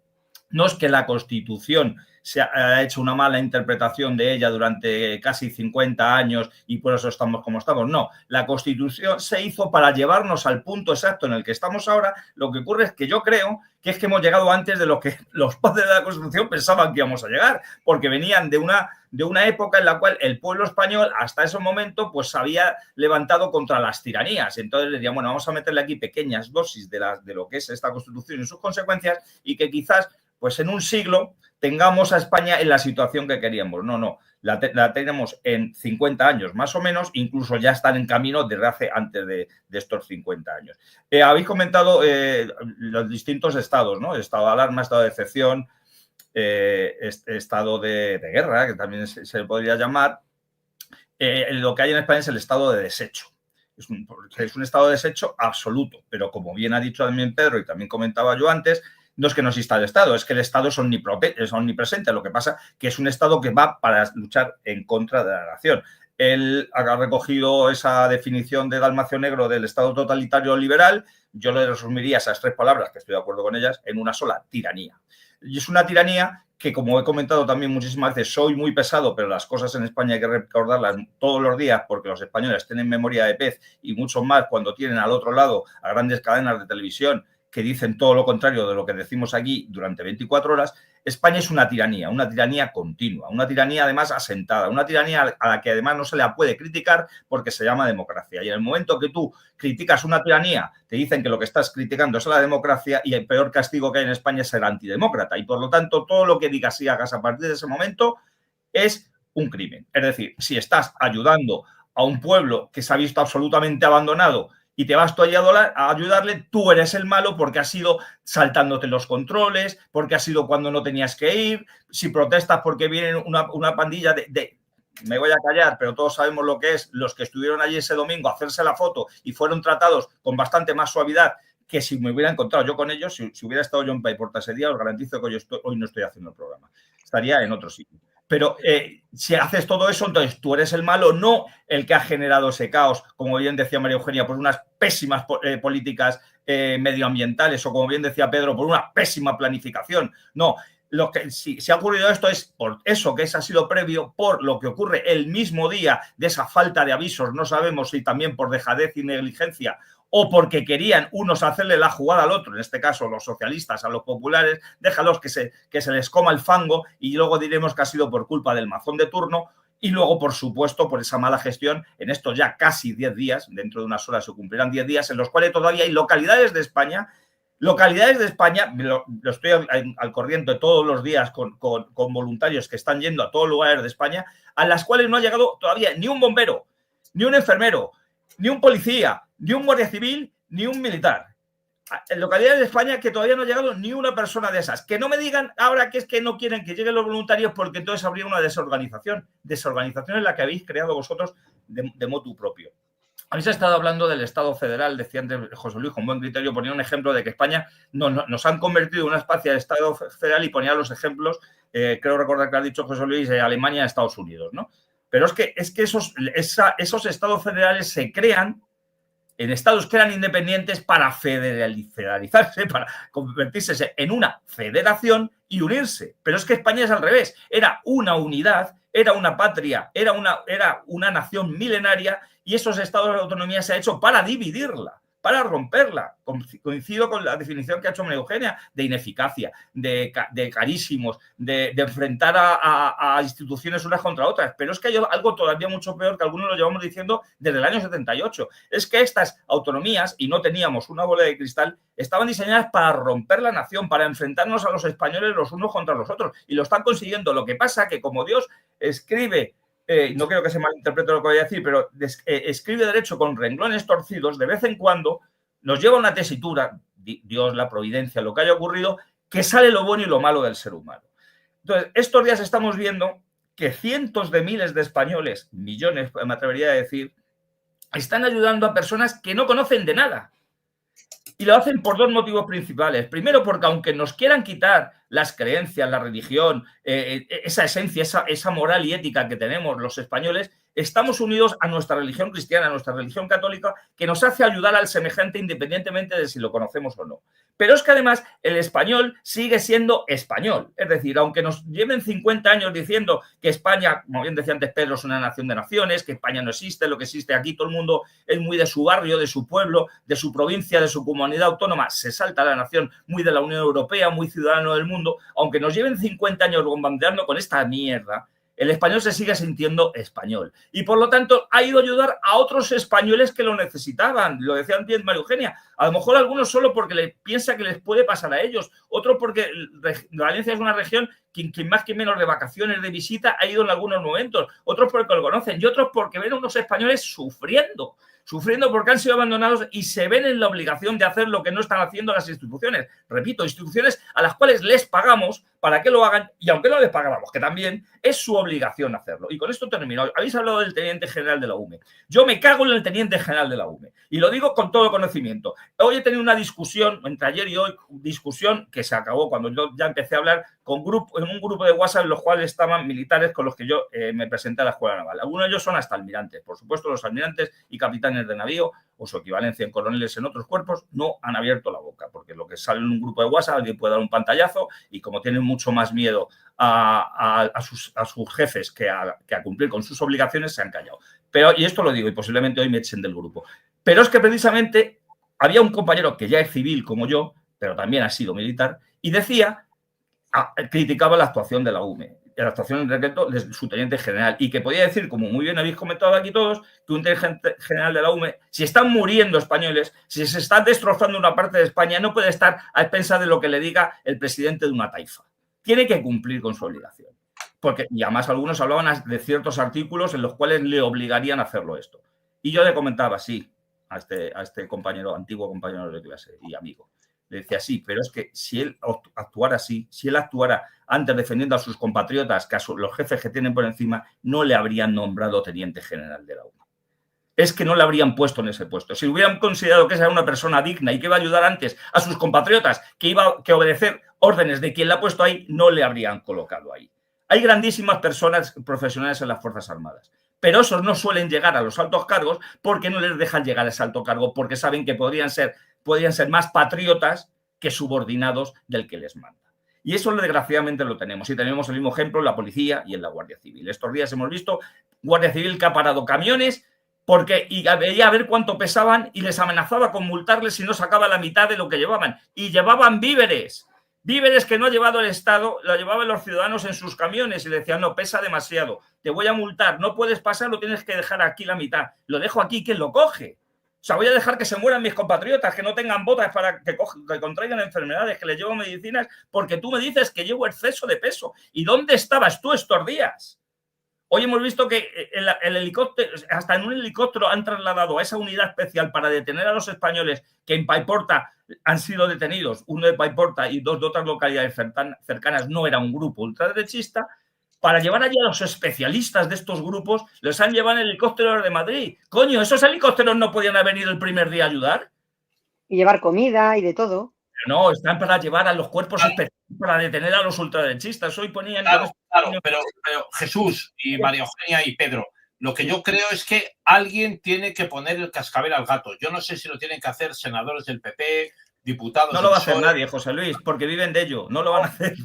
No es que la Constitución se ha hecho una mala interpretación de ella durante casi 50 años y por eso estamos como estamos. No, la Constitución se hizo para llevarnos al punto exacto en el que estamos ahora. Lo que ocurre es que yo creo que es que hemos llegado antes de lo que los padres de la Constitución pensaban que íbamos a llegar, porque venían de una época en la cual el pueblo español hasta ese momento pues se había levantado contra las tiranías. Entonces le decían, bueno, vamos a meterle aquí pequeñas dosis de lo que es esta Constitución y sus consecuencias y que quizás pues en un siglo tengamos a España en la situación que queríamos. No, la tenemos en 50 años más o menos, incluso ya están en camino desde antes de estos 50 años. Habéis comentado los distintos estados, ¿no? Estado de alarma, estado de excepción, estado de guerra, que también se podría llamar. Lo que hay en España es el estado de desecho. Es un estado de desecho absoluto, pero como bien ha dicho también Pedro y también comentaba yo antes, no es que no exista el Estado, es que el Estado es omnipresente. Lo que pasa que es un Estado que va para luchar en contra de la nación. Él ha recogido esa definición de Dalmacio Negro del Estado totalitario liberal. Yo le resumiría esas 3 palabras, que estoy de acuerdo con ellas, en una sola: tiranía. Y es una tiranía que, como he comentado también muchísimas veces, soy muy pesado, pero las cosas en España hay que recordarlas todos los días, porque los españoles tienen memoria de pez, y mucho más cuando tienen al otro lado a grandes cadenas de televisión que dicen todo lo contrario de lo que decimos aquí durante 24 horas. España es una tiranía continua, una tiranía además asentada, una tiranía a la que además no se la puede criticar porque se llama democracia. Y en el momento que tú criticas una tiranía, te dicen que lo que estás criticando es la democracia, y el peor castigo que hay en España es ser antidemócrata. Y por lo tanto, todo lo que digas y hagas a partir de ese momento es un crimen. Es decir, si estás ayudando a un pueblo que se ha visto absolutamente abandonado y te vas tú a ayudarle, tú eres el malo porque has ido saltándote los controles, porque has ido cuando no tenías que ir, si protestas porque vienen una pandilla me voy a callar, pero todos sabemos lo que es, los que estuvieron allí ese domingo a hacerse la foto y fueron tratados con bastante más suavidad que si me hubiera encontrado yo con ellos, si hubiera estado yo en Paiporta ese día, os garantizo que hoy no estoy haciendo el programa, estaría en otro sitio. Pero si haces todo eso, entonces tú eres el malo, no el que ha generado ese caos, como bien decía María Eugenia, por unas pésimas políticas medioambientales, o como bien decía Pedro, por una pésima planificación. No, si ha ocurrido esto es por eso, que ha sido previo, por lo que ocurre el mismo día de esa falta de avisos, no sabemos si también por dejadez y negligencia, o porque querían unos hacerle la jugada al otro, en este caso los socialistas a los populares, déjalos que se les coma el fango, y luego diremos que ha sido por culpa del mazón de turno, y luego, por supuesto, por esa mala gestión en estos ya casi 10 días, dentro de unas horas se cumplirán 10 días, en los cuales todavía hay localidades de España, lo estoy al corriente todos los días con voluntarios que están yendo a todos lugares de España, a las cuales no ha llegado todavía ni un bombero, ni un enfermero, ni un policía, ni un guardia civil, ni un militar. En localidades de España que todavía no ha llegado ni una persona de esas. Que no me digan ahora que es que no quieren que lleguen los voluntarios porque entonces habría una desorganización. Desorganización es la que habéis creado vosotros de motu propio. Habéis estado hablando del Estado federal, decía antes José Luis, con buen criterio, ponía un ejemplo de que España nos han convertido en una especie de Estado federal, y ponía los ejemplos, creo recordar que ha dicho José Luis, de Alemania a Estados Unidos, ¿no? Pero es que esos estados federales se crean en estados que eran independientes para federalizarse, para convertirse en una federación y unirse. Pero es que España es al revés. Era una unidad, era una patria, era una nación milenaria, y esos estados de autonomía se ha hecho para dividirla, para romperla. Coincido con la definición que ha hecho María Eugenia de ineficacia, de carísimos, de enfrentar a instituciones unas contra otras. Pero es que hay algo todavía mucho peor, que algunos lo llevamos diciendo desde el año 78. Es que estas autonomías, y no teníamos una bola de cristal, estaban diseñadas para romper la nación, para enfrentarnos a los españoles los unos contra los otros. Y lo están consiguiendo. Lo que pasa que como Dios escribe... no quiero que se malinterprete lo que voy a decir, pero escribe derecho con renglones torcidos, de vez en cuando nos lleva una tesitura, Dios, la providencia, lo que haya ocurrido, que sale lo bueno y lo malo del ser humano. Entonces, estos días estamos viendo que cientos de miles de españoles, millones, me atrevería a decir, están ayudando a personas que no conocen de nada. Y lo hacen por 2 motivos principales. Primero, porque aunque nos quieran quitar las creencias, la religión, esa esencia, esa moral y ética que tenemos los españoles, estamos unidos a nuestra religión cristiana, a nuestra religión católica, que nos hace ayudar al semejante independientemente de si lo conocemos o no. Pero es que además el español sigue siendo español. Es decir, aunque nos lleven 50 años diciendo que España, como bien decía antes Pedro, es una nación de naciones, que España no existe, lo que existe aquí, todo el mundo es muy de su barrio, de su pueblo, de su provincia, de su comunidad autónoma, se salta la nación, muy de la Unión Europea, muy ciudadano del mundo, aunque nos lleven 50 años bombardeando con esta mierda, el español se sigue sintiendo español. Y por lo tanto ha ido a ayudar a otros españoles que lo necesitaban. Lo decía antes María Eugenia. A lo mejor algunos solo porque piensa que les puede pasar a ellos. Otros porque Valencia es una región quien más que menos de vacaciones, de visita, ha ido en algunos momentos, otros porque lo conocen y otros porque ven a unos españoles sufriendo porque han sido abandonados y se ven en la obligación de hacer lo que no están haciendo las instituciones. Repito, instituciones a las cuales les pagamos para que lo hagan y aunque no les pagáramos, que también es su obligación hacerlo. Y con esto termino. Habéis hablado del teniente general de la UME. Yo me cago en el teniente general de la UME y lo digo con todo conocimiento. Hoy he tenido una discusión, entre ayer y hoy, discusión que se acabó cuando yo ya empecé a hablar en un grupo de WhatsApp en los cuales estaban militares con los que yo me presenté a la Escuela Naval. Algunos de ellos son hasta almirantes. Por supuesto, los almirantes y capitanes de navío o su equivalencia en coroneles en otros cuerpos no han abierto la boca, porque lo que sale en un grupo de WhatsApp alguien puede dar un pantallazo y como tienen mucho más miedo a sus jefes que a cumplir con sus obligaciones, se han callado. Y esto lo digo y posiblemente hoy me echen del grupo. Pero es que precisamente había un compañero que ya es civil como yo, pero también ha sido militar, y criticaba la actuación de la UME, la actuación en decreto de su teniente general, y que podía decir, como muy bien habéis comentado aquí todos, que un teniente general de la UME, si están muriendo españoles, si se está destrozando una parte de España, no puede estar a expensas de lo que le diga el presidente de una taifa. Tiene que cumplir con su obligación. Y además algunos hablaban de ciertos artículos en los cuales le obligarían a hacerlo esto. Y yo le comentaba, sí, a este compañero, antiguo compañero de clase y amigo. Le decía, sí, pero es que si él actuara así, si él actuara antes defendiendo a sus compatriotas, que a los jefes que tienen por encima, no le habrían nombrado teniente general de la UME. Es que no le habrían puesto en ese puesto. Si hubieran considerado que esa era una persona digna y que iba a ayudar antes a sus compatriotas, que iba a obedecer órdenes de quien la ha puesto ahí, no le habrían colocado ahí. Hay grandísimas personas profesionales en las Fuerzas Armadas, pero esos no suelen llegar a los altos cargos porque no les dejan llegar a ese alto cargo, porque saben que podrían ser más patriotas que subordinados del que les manda. Y eso desgraciadamente lo tenemos. Y tenemos el mismo ejemplo en la policía y en la Guardia Civil. Estos días hemos visto Guardia Civil que ha parado camiones y veía a ver cuánto pesaban y les amenazaba con multarles si no sacaba la mitad de lo que llevaban. Y llevaban víveres. Víveres que no ha llevado el Estado, lo llevaban los ciudadanos en sus camiones y le decían, no, pesa demasiado, te voy a multar, no puedes pasar, lo tienes que dejar aquí la mitad. Lo dejo aquí, ¿quién lo coge? O sea, voy a dejar que se mueran mis compatriotas, que no tengan botas para que contraigan enfermedades, que les llevo medicinas, porque tú me dices que llevo exceso de peso. ¿Y dónde estabas tú estos días? Hoy hemos visto que el helicóptero, hasta en un helicóptero han trasladado a esa unidad especial para detener a los españoles que en Paiporta han sido detenidos, uno de Paiporta y dos de otras localidades cercanas, no era un grupo ultraderechista, para llevar allí a los especialistas de estos grupos, los han llevado en helicópteros de Madrid. Coño, ¿esos helicópteros no podían haber ido el primer día a ayudar? Y llevar comida y de todo. No, están para llevar a los cuerpos especiales para detener a los ultraderechistas. Hoy ponían... Claro, pero Jesús y María Eugenia y Pedro, lo que yo creo es que alguien tiene que poner el cascabel al gato. Yo no sé si lo tienen que hacer senadores del PP, diputados... No lo va a hacer nadie, José Luis, porque viven de ello. No lo van a hacer.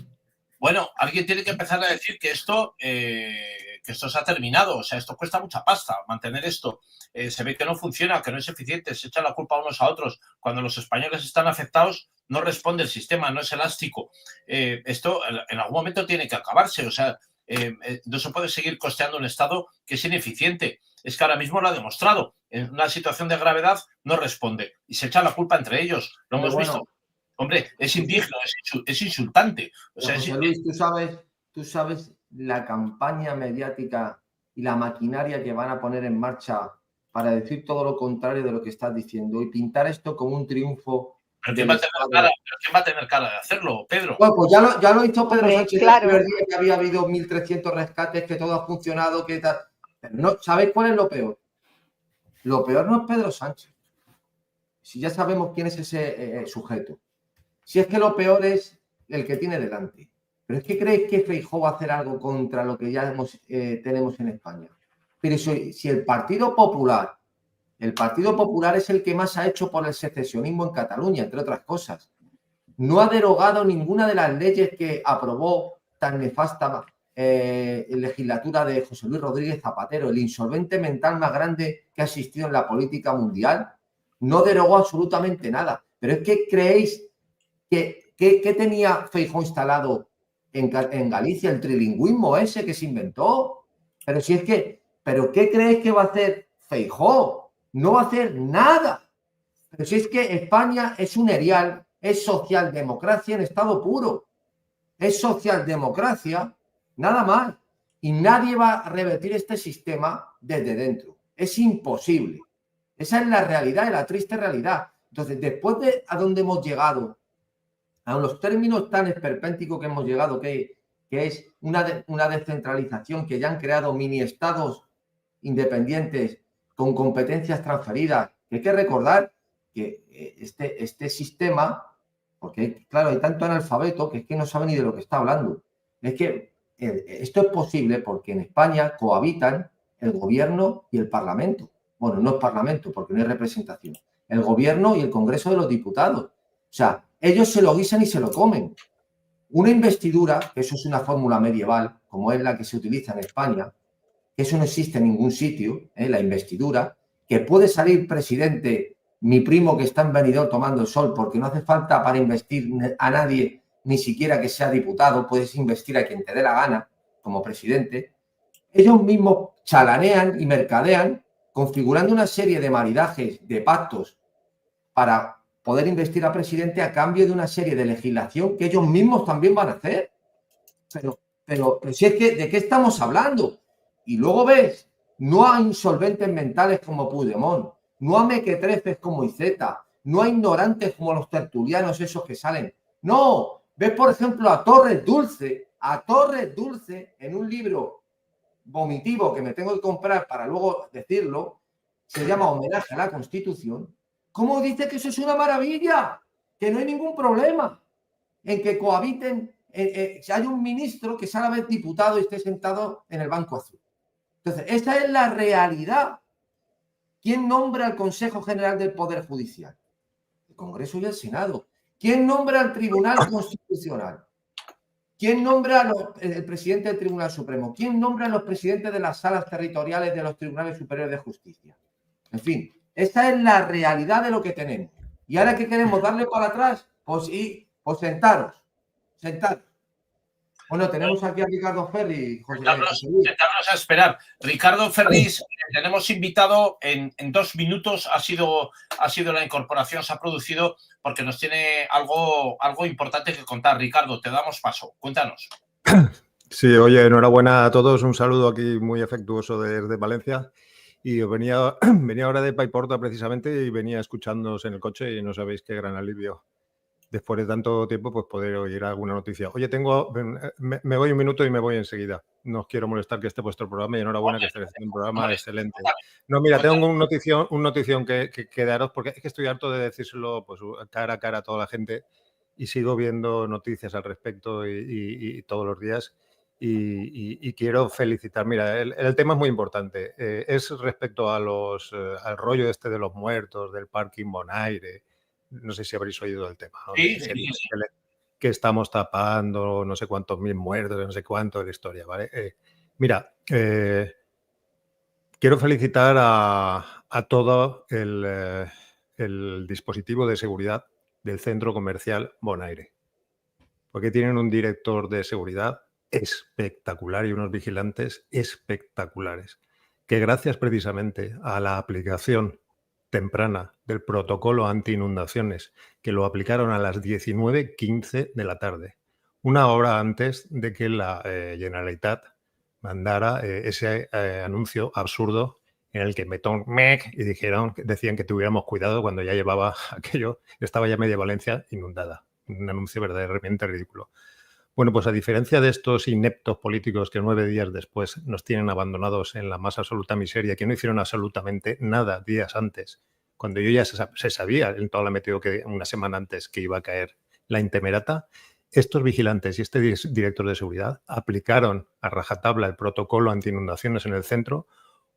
Bueno, alguien tiene que empezar a decir que esto se ha terminado. O sea, esto cuesta mucha pasta mantener esto. Se ve que no funciona, que no es eficiente. Se echan la culpa unos a otros. Cuando los españoles están afectados, no responde el sistema, no es elástico. Esto en algún momento tiene que acabarse. O sea, no se puede seguir costeando un Estado que es ineficiente. Es que ahora mismo lo ha demostrado. En una situación de gravedad no responde. Y se echa la culpa entre ellos. Lo hemos visto. Hombre, es indigno, es insultante. O sea, José Luis, tú sabes la campaña mediática y la maquinaria que van a poner en marcha para decir todo lo contrario de lo que estás diciendo y pintar esto como un triunfo. ¿Pero quién va a tener cara de hacerlo, Pedro? Bueno, pues ya lo hizo Pedro Sánchez claro. El primer día, que había habido 1.300 rescates, que todo ha funcionado, que tal. Pero no, ¿sabéis cuál es lo peor? Lo peor no es Pedro Sánchez. Si ya sabemos quién es ese sujeto. Si es que lo peor es el que tiene delante. Pero es que ¿creéis que Feijóo va a hacer algo contra lo que ya tenemos en España? Pero si el Partido Popular es el que más ha hecho por el secesionismo en Cataluña, entre otras cosas, no ha derogado ninguna de las leyes que aprobó tan nefasta legislatura de José Luis Rodríguez Zapatero, el insolvente mental más grande que ha existido en la política mundial, no derogó absolutamente nada. Pero es que creéis ¿Qué tenía Feijóo instalado en Galicia? El trilingüismo ese que se inventó. ¿Pero qué creéis que va a hacer Feijóo? No va a hacer nada. Pero si es que España es un erial, es socialdemocracia en estado puro. es socialdemocracia, nada más. Y nadie va a revertir este sistema desde dentro. Es imposible. Esa es la realidad, la triste realidad. Entonces, después de a dónde hemos llegado, a los términos tan esperpénticos que hemos llegado, que es una descentralización, que ya han creado mini estados independientes con competencias transferidas, que hay que recordar que este sistema, porque claro, hay tanto analfabeto que es que no sabe ni de lo que está hablando. Es que esto es posible porque en España cohabitan el gobierno y el parlamento. Bueno, no es parlamento porque no hay representación. El gobierno y el Congreso de los Diputados. O sea, ellos se lo guisan y se lo comen. Una investidura, que eso es una fórmula medieval, como es la que se utiliza en España, que eso no existe en ningún sitio, la investidura, que puede salir presidente, mi primo que está en Benidorm tomando el sol, porque no hace falta para investir a nadie, ni siquiera que sea diputado, puedes investir a quien te dé la gana como presidente. Ellos mismos chalanean y mercadean configurando una serie de maridajes, de pactos para poder investir a presidente a cambio de una serie de legislación que ellos mismos también van a hacer. Pero si es que, ¿de qué estamos hablando? Y luego ves, no a insolventes mentales como Puigdemont, no a mequetrefes como Iceta, no a ignorantes como los tertulianos esos que salen. No, ves por ejemplo a Torres Dulce en un libro vomitivo que me tengo que comprar para luego decirlo, se llama Homenaje a la Constitución, ¿cómo dice que eso es una maravilla? Que no hay ningún problema en que cohabiten, si hay un ministro que sea a la vez diputado y esté sentado en el banco azul. Entonces, esa es la realidad. ¿Quién nombra al Consejo General del Poder Judicial? El Congreso y el Senado. ¿Quién nombra al Tribunal Constitucional? ¿Quién nombra al presidente del Tribunal Supremo? ¿Quién nombra a los presidentes de las salas territoriales de los Tribunales Superiores de Justicia? En fin, esta es la realidad de lo que tenemos. ¿Y ahora qué queremos? ¿Darle para atrás? Pues sí, pues sentaros. Bueno, tenemos aquí a Ricardo Ferri. Sentarnos a esperar. Ricardo Ferris, tenemos invitado en 2 minutos. Ha sido la incorporación, se ha producido porque nos tiene algo importante que contar. Ricardo, te damos paso. Cuéntanos. Sí, oye, enhorabuena a todos. Un saludo aquí muy afectuoso desde Valencia. Y venía ahora de Paiporta precisamente y venía escuchándoos en el coche y no sabéis qué gran alivio. Después de tanto tiempo, pues poder oír alguna noticia. Oye, me voy un minuto y me voy enseguida. No os quiero molestar que esté vuestro programa y enhorabuena que esté haciendo un programa excelente. No, mira, tengo un notición que daros porque es que estoy harto de decírselo pues, cara a cara a toda la gente y sigo viendo noticias al respecto y todos los días y quiero felicitar. Mira, el tema es muy importante. Es respecto a al rollo este de los muertos, del parking Bonaire. No sé si habréis oído del tema, ¿no? Sí. Que estamos tapando no sé cuántos mil muertos, no sé cuánto de la historia, ¿vale? Mira, quiero felicitar a todo el dispositivo de seguridad del centro comercial Bonaire, porque tienen un director de seguridad espectacular y unos vigilantes espectaculares, que gracias precisamente a la aplicación temprana del protocolo anti-inundaciones, que lo aplicaron a las 19:15 de la tarde, una hora antes de que la Generalitat mandara ese anuncio absurdo en el que metón mec y decían que tuviéramos cuidado cuando ya llevaba aquello, estaba ya media Valencia inundada. Un anuncio verdaderamente ridículo. Bueno, pues a diferencia de estos ineptos políticos que 9 días después nos tienen abandonados en la más absoluta miseria, que no hicieron absolutamente nada días antes, cuando yo ya se sabía en toda la meteo que una semana antes que iba a caer la intemerata, estos vigilantes y este director de seguridad aplicaron a rajatabla el protocolo anti-inundaciones en el centro,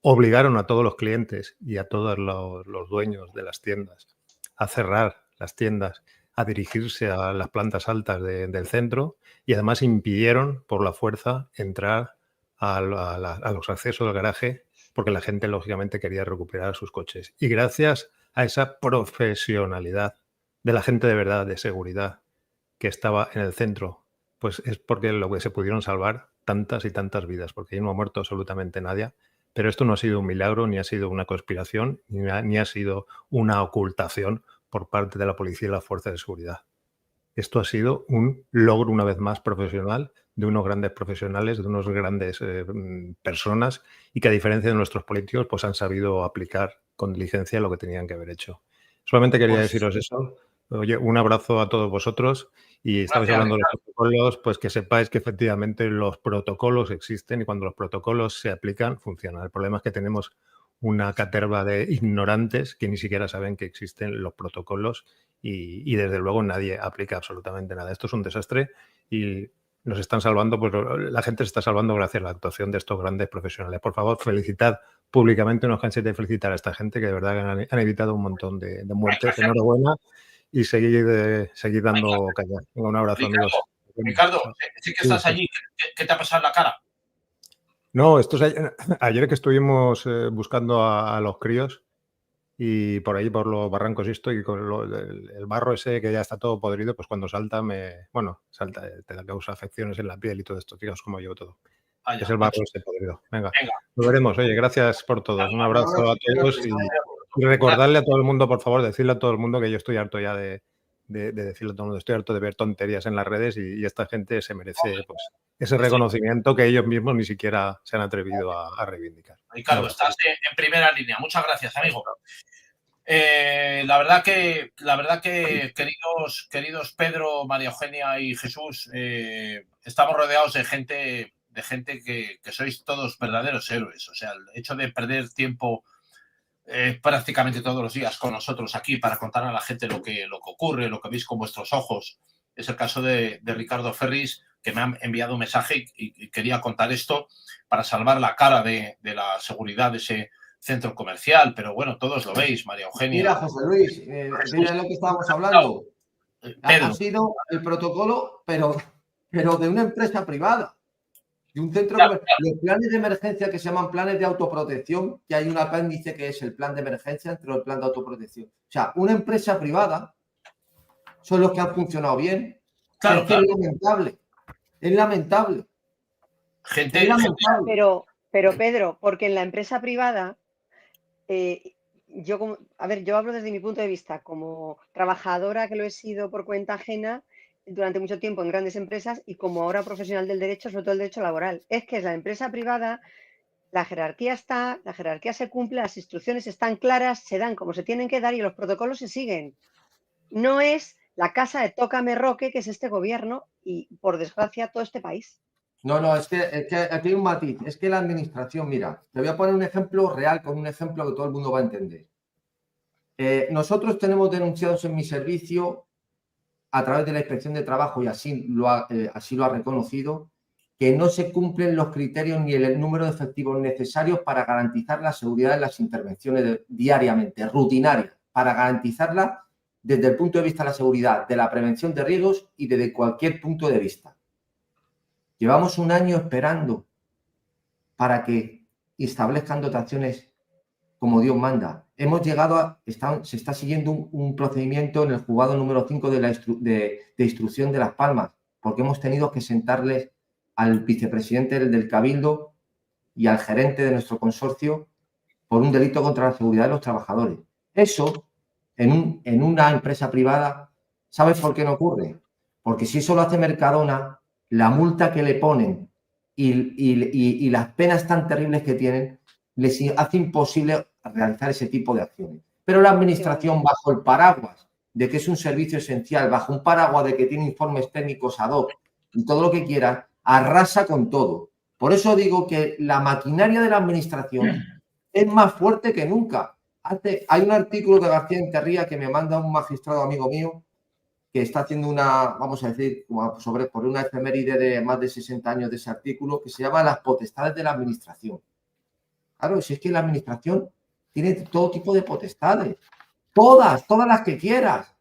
obligaron a todos los clientes y a todos los dueños de las tiendas a cerrar las tiendas, a dirigirse a las plantas altas del centro y además impidieron por la fuerza entrar a los accesos del garaje porque la gente lógicamente quería recuperar sus coches. Y gracias a esa profesionalidad de la gente de verdad, de seguridad, que estaba en el centro, pues es porque lo que se pudieron salvar tantas y tantas vidas, porque ahí no ha muerto absolutamente nadie. Pero esto no ha sido un milagro, ni ha sido una conspiración, ni ha sido una ocultación por parte de la policía y las fuerzas de seguridad. Esto ha sido un logro, una vez más, profesional, de unos grandes profesionales, de unos grandes personas, y que, a diferencia de nuestros políticos, pues han sabido aplicar con diligencia lo que tenían que haber hecho. Solamente quería deciros eso. Oye, un abrazo a todos vosotros. Y estabais hablando de los protocolos, pues que sepáis que efectivamente los protocolos existen y cuando los protocolos se aplican, funcionan. El problema es que tenemos una caterva de ignorantes que ni siquiera saben que existen los protocolos y desde luego nadie aplica absolutamente nada. Esto es un desastre y nos están salvando, pues la gente se está salvando gracias a la actuación de estos grandes profesionales. Por favor, felicitad públicamente, no os canséis de felicitar a esta gente que de verdad han evitado un montón de muertes. Enhorabuena y seguid dando caña. Un abrazo, amigos. Ricardo, sí que estás allí. ¿Qué te ha pasado en la cara? No, esto es ayer que estuvimos buscando a los críos y por ahí, por los barrancos y esto, y con el barro ese que ya está todo podrido, pues cuando salta, te da causa afecciones en la piel y todo esto. Fijaos cómo llevo todo. Es el barro ese podrido. Venga, lo veremos. Oye, gracias por todo. Un abrazo a todos y recordarle a todo el mundo, por favor, decirle a todo el mundo que yo estoy harto ya de decirle a todo el mundo, estoy harto de ver tonterías en las redes y esta gente se merece pues ese reconocimiento que ellos mismos ni siquiera se han atrevido a reivindicar. Ricardo, estás en primera línea. Muchas gracias, amigo. La verdad que queridos Pedro, María Eugenia y Jesús, estamos rodeados de gente que sois todos verdaderos héroes. O sea, el hecho de perder tiempo prácticamente todos los días con nosotros aquí para contar a la gente lo que ocurre, lo que veis con vuestros ojos. Es el caso de Ricardo Ferris, que me ha enviado un mensaje y quería contar esto para salvar la cara de la seguridad de ese centro comercial, pero bueno, todos lo veis, María Eugenia. Mira, José Luis, mira lo que estábamos hablando. Ha sido el protocolo, pero de una empresa privada, de un centro comercial. Los planes de emergencia que se llaman planes de autoprotección, que hay un apéndice que es el plan de emergencia dentro del plan de autoprotección. O sea, una empresa privada son los que han funcionado bien. Claro, es lamentable. Es lamentable. Gente. Pero Pedro, porque en la empresa privada yo hablo desde mi punto de vista como trabajadora que lo he sido por cuenta ajena durante mucho tiempo en grandes empresas y como ahora profesional del derecho, sobre todo el derecho laboral. Es que es la empresa privada, la jerarquía se cumple, las instrucciones están claras, se dan como se tienen que dar y los protocolos se siguen. No es la casa de Tócame Roque, que es este gobierno y, por desgracia, todo este país. No, es que aquí hay un matiz. Es que la administración, mira, te voy a poner un ejemplo real con un ejemplo que todo el mundo va a entender. Nosotros tenemos denunciados en mi servicio a través de la Inspección de Trabajo y así lo ha reconocido, que no se cumplen los criterios ni el número de efectivos necesarios para garantizar la seguridad en las intervenciones diariamente, rutinarias, para garantizarla desde el punto de vista de la seguridad, de la prevención de riesgos y desde cualquier punto de vista. Llevamos un año esperando para que establezcan dotaciones como Dios manda. Hemos llegado se está siguiendo un procedimiento en el juzgado número 5 de instrucción de Las Palmas, porque hemos tenido que sentarles al vicepresidente del Cabildo y al gerente de nuestro consorcio por un delito contra la seguridad de los trabajadores. Eso, en una empresa privada, ¿sabes por qué no ocurre? Porque si eso lo hace Mercadona, la multa que le ponen y las penas tan terribles que tienen les hace imposible realizar ese tipo de acciones. Pero la administración, bajo el paraguas de que es un servicio esencial, bajo un paraguas de que tiene informes técnicos ad hoc y todo lo que quiera, arrasa con todo. Por eso digo que la maquinaria de la administración es más fuerte que nunca. Hay un artículo de García Interría que me manda un magistrado amigo mío que está haciendo vamos a decir, por una efeméride de más de 60 años de ese artículo, que se llama Las potestades de la administración. Claro, si es que la administración tiene todo tipo de potestades, todas las que quieras,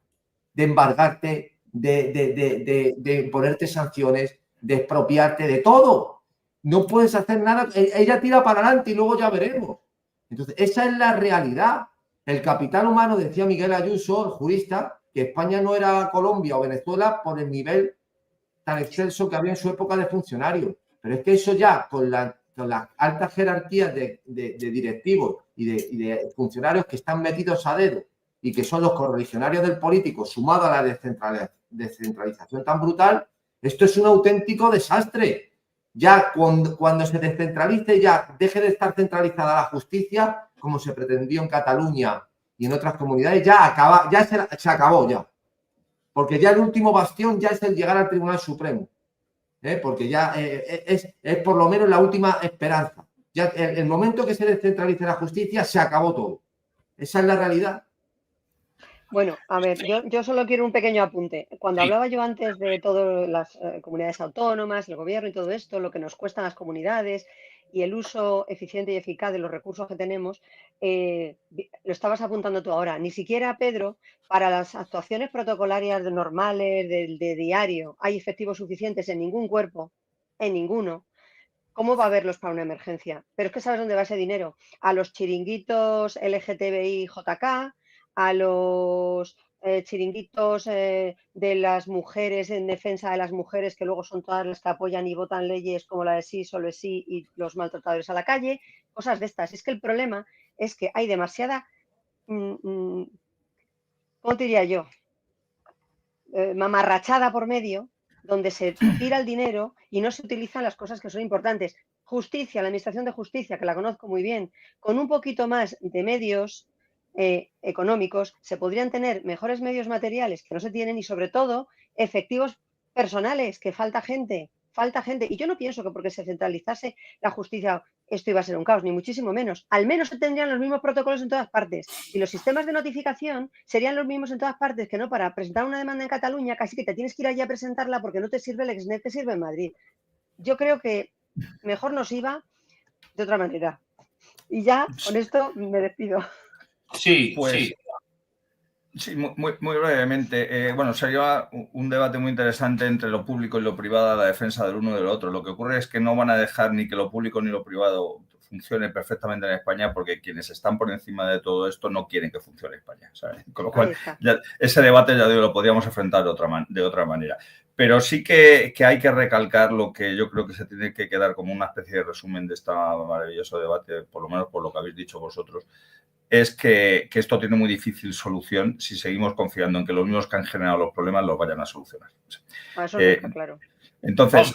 de embargarte, de ponerte sanciones, de expropiarte, de todo. No puedes hacer nada, ella tira para adelante y luego ya veremos. Entonces, esa es la realidad. El capital humano, decía Miguel Ayuso, el jurista, que España no era Colombia o Venezuela por el nivel tan excelso que había en su época de funcionarios. Pero es que eso ya, con las altas jerarquías de directivos y de funcionarios que están metidos a dedo y que son los correligionarios del político, sumado a la descentralización tan brutal, esto es un auténtico desastre. Ya cuando se descentralice, ya deje de estar centralizada la justicia, como se pretendió en Cataluña y en otras comunidades, se acabó ya. Porque ya el último bastión ya es el llegar al Tribunal Supremo. Porque ya es por lo menos la última esperanza. Ya el momento que se descentralice la justicia, se acabó todo. Esa es la realidad. Bueno, a ver, yo solo quiero un pequeño apunte. Cuando hablaba yo antes de todas las comunidades autónomas, el gobierno y todo esto, lo que nos cuestan las comunidades y el uso eficiente y eficaz de los recursos que tenemos, lo estabas apuntando tú ahora. Ni siquiera, Pedro, para las actuaciones protocolarias normales de diario hay efectivos suficientes en ningún cuerpo, en ninguno. ¿Cómo va a haberlos para una emergencia? Pero es que ¿sabes dónde va ese dinero? A los chiringuitos LGTBI-JK, a los chiringuitos de las mujeres en defensa de las mujeres, que luego son todas las que apoyan y votan leyes como la de sí, solo es sí, y los maltratadores a la calle, cosas de estas. Es que el problema es que hay demasiada, ¿cómo te diría yo? Mamarrachada por medio, donde se tira el dinero y no se utilizan las cosas que son importantes. Justicia, la Administración de Justicia, que la conozco muy bien, con un poquito más de medios económicos, se podrían tener mejores medios materiales que no se tienen y, sobre todo, efectivos personales, que falta gente. Y yo no pienso que porque se centralizase la justicia esto iba a ser un caos, ni muchísimo menos. Al menos se tendrían los mismos protocolos en todas partes. Y los sistemas de notificación serían los mismos en todas partes, que no para presentar una demanda en Cataluña, casi que te tienes que ir allí a presentarla porque no te sirve el Exnet, te sirve en Madrid. Yo creo que mejor nos iba de otra manera. Y ya, con esto me despido. Sí, pues, sí. Sí, muy brevemente. Bueno, sería un debate muy interesante entre lo público y lo privado a la defensa del uno y del otro. Lo que ocurre es que no van a dejar ni que lo público ni lo privado funcione perfectamente en España porque quienes están por encima de todo esto no quieren que funcione España, ¿sabes? Con lo cual, ese debate ya digo, lo podríamos enfrentar de otra manera. Pero sí que hay que recalcar lo que yo creo que se tiene que quedar como una especie de resumen de este maravilloso debate, por lo menos por lo que habéis dicho vosotros, es que esto tiene muy difícil solución si seguimos confiando en que los mismos que han generado los problemas los vayan a solucionar. Eso está claro. Entonces,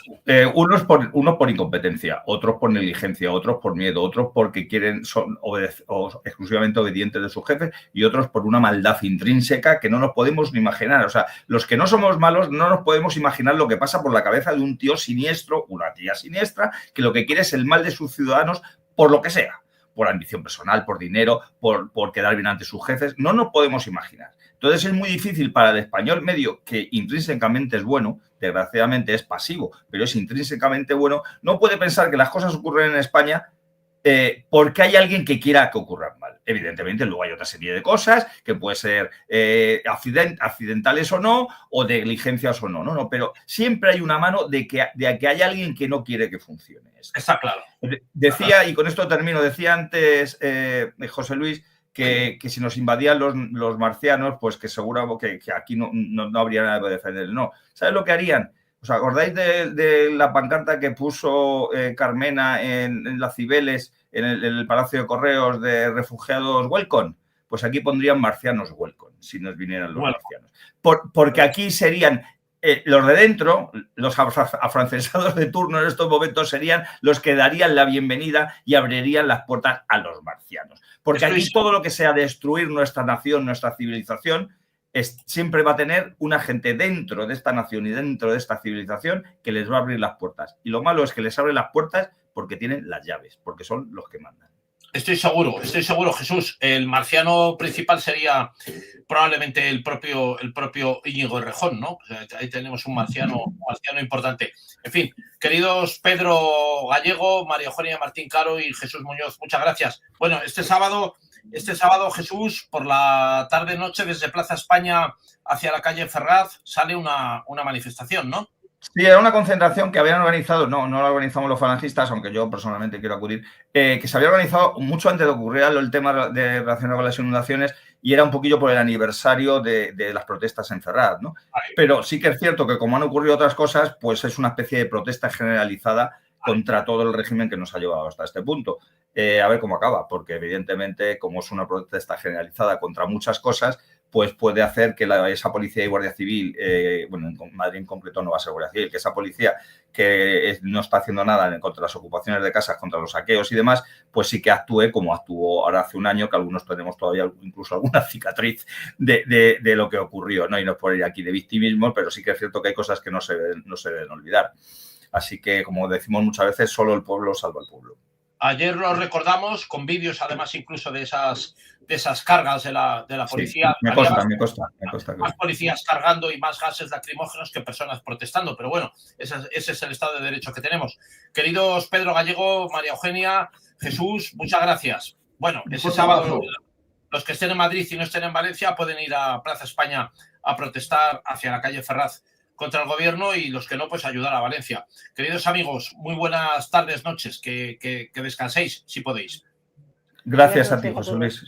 unos por incompetencia, otros por negligencia, otros por miedo, otros porque son exclusivamente obedientes de sus jefes y otros por una maldad intrínseca que no nos podemos ni imaginar. O sea, los que no somos malos no nos podemos imaginar lo que pasa por la cabeza de un tío siniestro, una tía siniestra, que lo que quiere es el mal de sus ciudadanos por lo que sea. Por ambición personal, por dinero, por quedar bien ante sus jefes. No nos podemos imaginar. Entonces es muy difícil para el español medio, que intrínsecamente es bueno, desgraciadamente es pasivo, pero es intrínsecamente bueno, no puede pensar que las cosas ocurren en España porque hay alguien que quiera que ocurran mal. Evidentemente, luego hay otra serie de cosas que puede ser accidentales o no, o negligencias o no, no, pero siempre hay una mano de que hay alguien que no quiere que funcione. Está claro. Decía, y con esto termino, decía antes José Luis, que si nos invadían los marcianos, pues que seguro que aquí no habría nada que defender. No. ¿Sabes lo que harían? ¿Os acordáis de la pancarta que puso Carmena en las Cibeles, en el Palacio de Correos de refugiados welcome? Pues aquí pondrían marcianos welcome, si nos vinieran los marcianos. Porque aquí serían los de dentro, los afrancesados de turno en estos momentos serían los que darían la bienvenida y abrirían las puertas a los marcianos. Porque aquí todo lo que sea destruir nuestra nación, nuestra civilización, siempre va a tener una gente dentro de esta nación y dentro de esta civilización que les va a abrir las puertas. Y lo malo es que les abre las puertas porque tienen las llaves, porque son los que mandan. Estoy seguro, Jesús. El marciano principal sería probablemente el propio Íñigo Errejón, ¿no? O sea, ahí tenemos un marciano importante. En fin, queridos Pedro Gallego, María Eugenia Martín Caro y Jesús Muñoz, muchas gracias. Bueno, este sábado, Jesús, por la tarde-noche, desde Plaza España hacia la calle Ferraz, sale una manifestación, ¿no? Sí, era una concentración que habían organizado, no la organizamos los falangistas, aunque yo personalmente quiero acudir, que se había organizado mucho antes de ocurrir el tema relacionado con las inundaciones y era un poquillo por el aniversario de las protestas en Ferraz, ¿no? Pero sí que es cierto que como han ocurrido otras cosas, pues es una especie de protesta generalizada contra todo el régimen que nos ha llevado hasta este punto. A ver cómo acaba, porque evidentemente como es una protesta generalizada contra muchas cosas, pues puede hacer que esa policía y guardia civil, bueno, en Madrid en concreto no va a ser guardia civil, que esa policía que no está haciendo nada contra las ocupaciones de casas, contra los saqueos y demás, pues sí que actúe como actuó ahora hace un año, que algunos tenemos todavía incluso alguna cicatriz de lo que ocurrió, ¿no? Y no es por ir aquí de victimismo, pero sí que es cierto que hay cosas que no se deben olvidar. Así que, como decimos muchas veces, solo el pueblo salva al pueblo. Ayer lo recordamos con vídeos, además, incluso de esas cargas de la policía. Sí, me consta. Más policías cargando y más gases lacrimógenos que personas protestando. Pero bueno, ese es el Estado de Derecho que tenemos. Queridos Pedro Gallego, María Eugenia, Jesús, muchas gracias. Bueno, ese sábado, los que estén en Madrid y no estén en Valencia pueden ir a Plaza España a protestar hacia la calle Ferraz contra el gobierno, y los que no, pues ayudar a Valencia. Queridos amigos, muy buenas tardes, noches, que descanséis, si podéis. Gracias a ti, José Luis.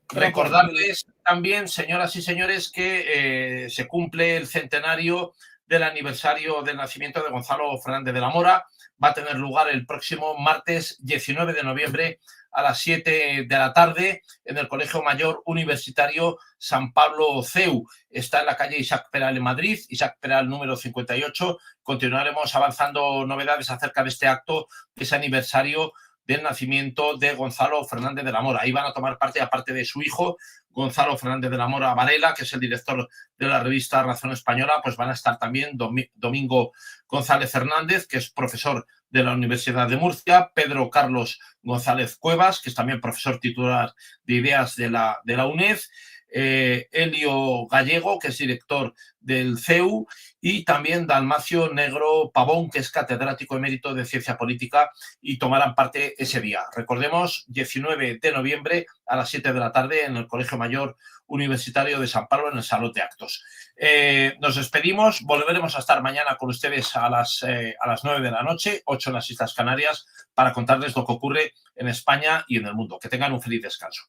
Recordarles también, señoras y señores, que se cumple el centenario del aniversario del nacimiento de Gonzalo Fernández de la Mora. Va a tener lugar el próximo martes 19 de noviembre a las 7 de la tarde en el Colegio Mayor Universitario San Pablo CEU. Está en la calle Isaac Peral en Madrid, Isaac Peral número 58. Continuaremos avanzando novedades acerca de este acto, de ese aniversario del nacimiento de Gonzalo Fernández de la Mora. Ahí van a tomar parte, aparte de su hijo, Gonzalo Fernández de la Mora Varela, que es el director de la revista Razón Española, pues van a estar también Domingo González Fernández, que es profesor de la Universidad de Murcia, Pedro Carlos González Cuevas, que es también profesor titular de ideas de la UNED, Elio Gallego, que es director del CEU, y también Dalmacio Negro Pavón, que es catedrático emérito de Ciencia Política, y tomarán parte ese día. Recordemos, 19 de noviembre a las 7 de la tarde en el Colegio Mayor Universitario de San Pablo, en el Salón de Actos. Nos despedimos, volveremos a estar mañana con ustedes a las 9 de la noche, 8 en las Islas Canarias, para contarles lo que ocurre en España y en el mundo. Que tengan un feliz descanso.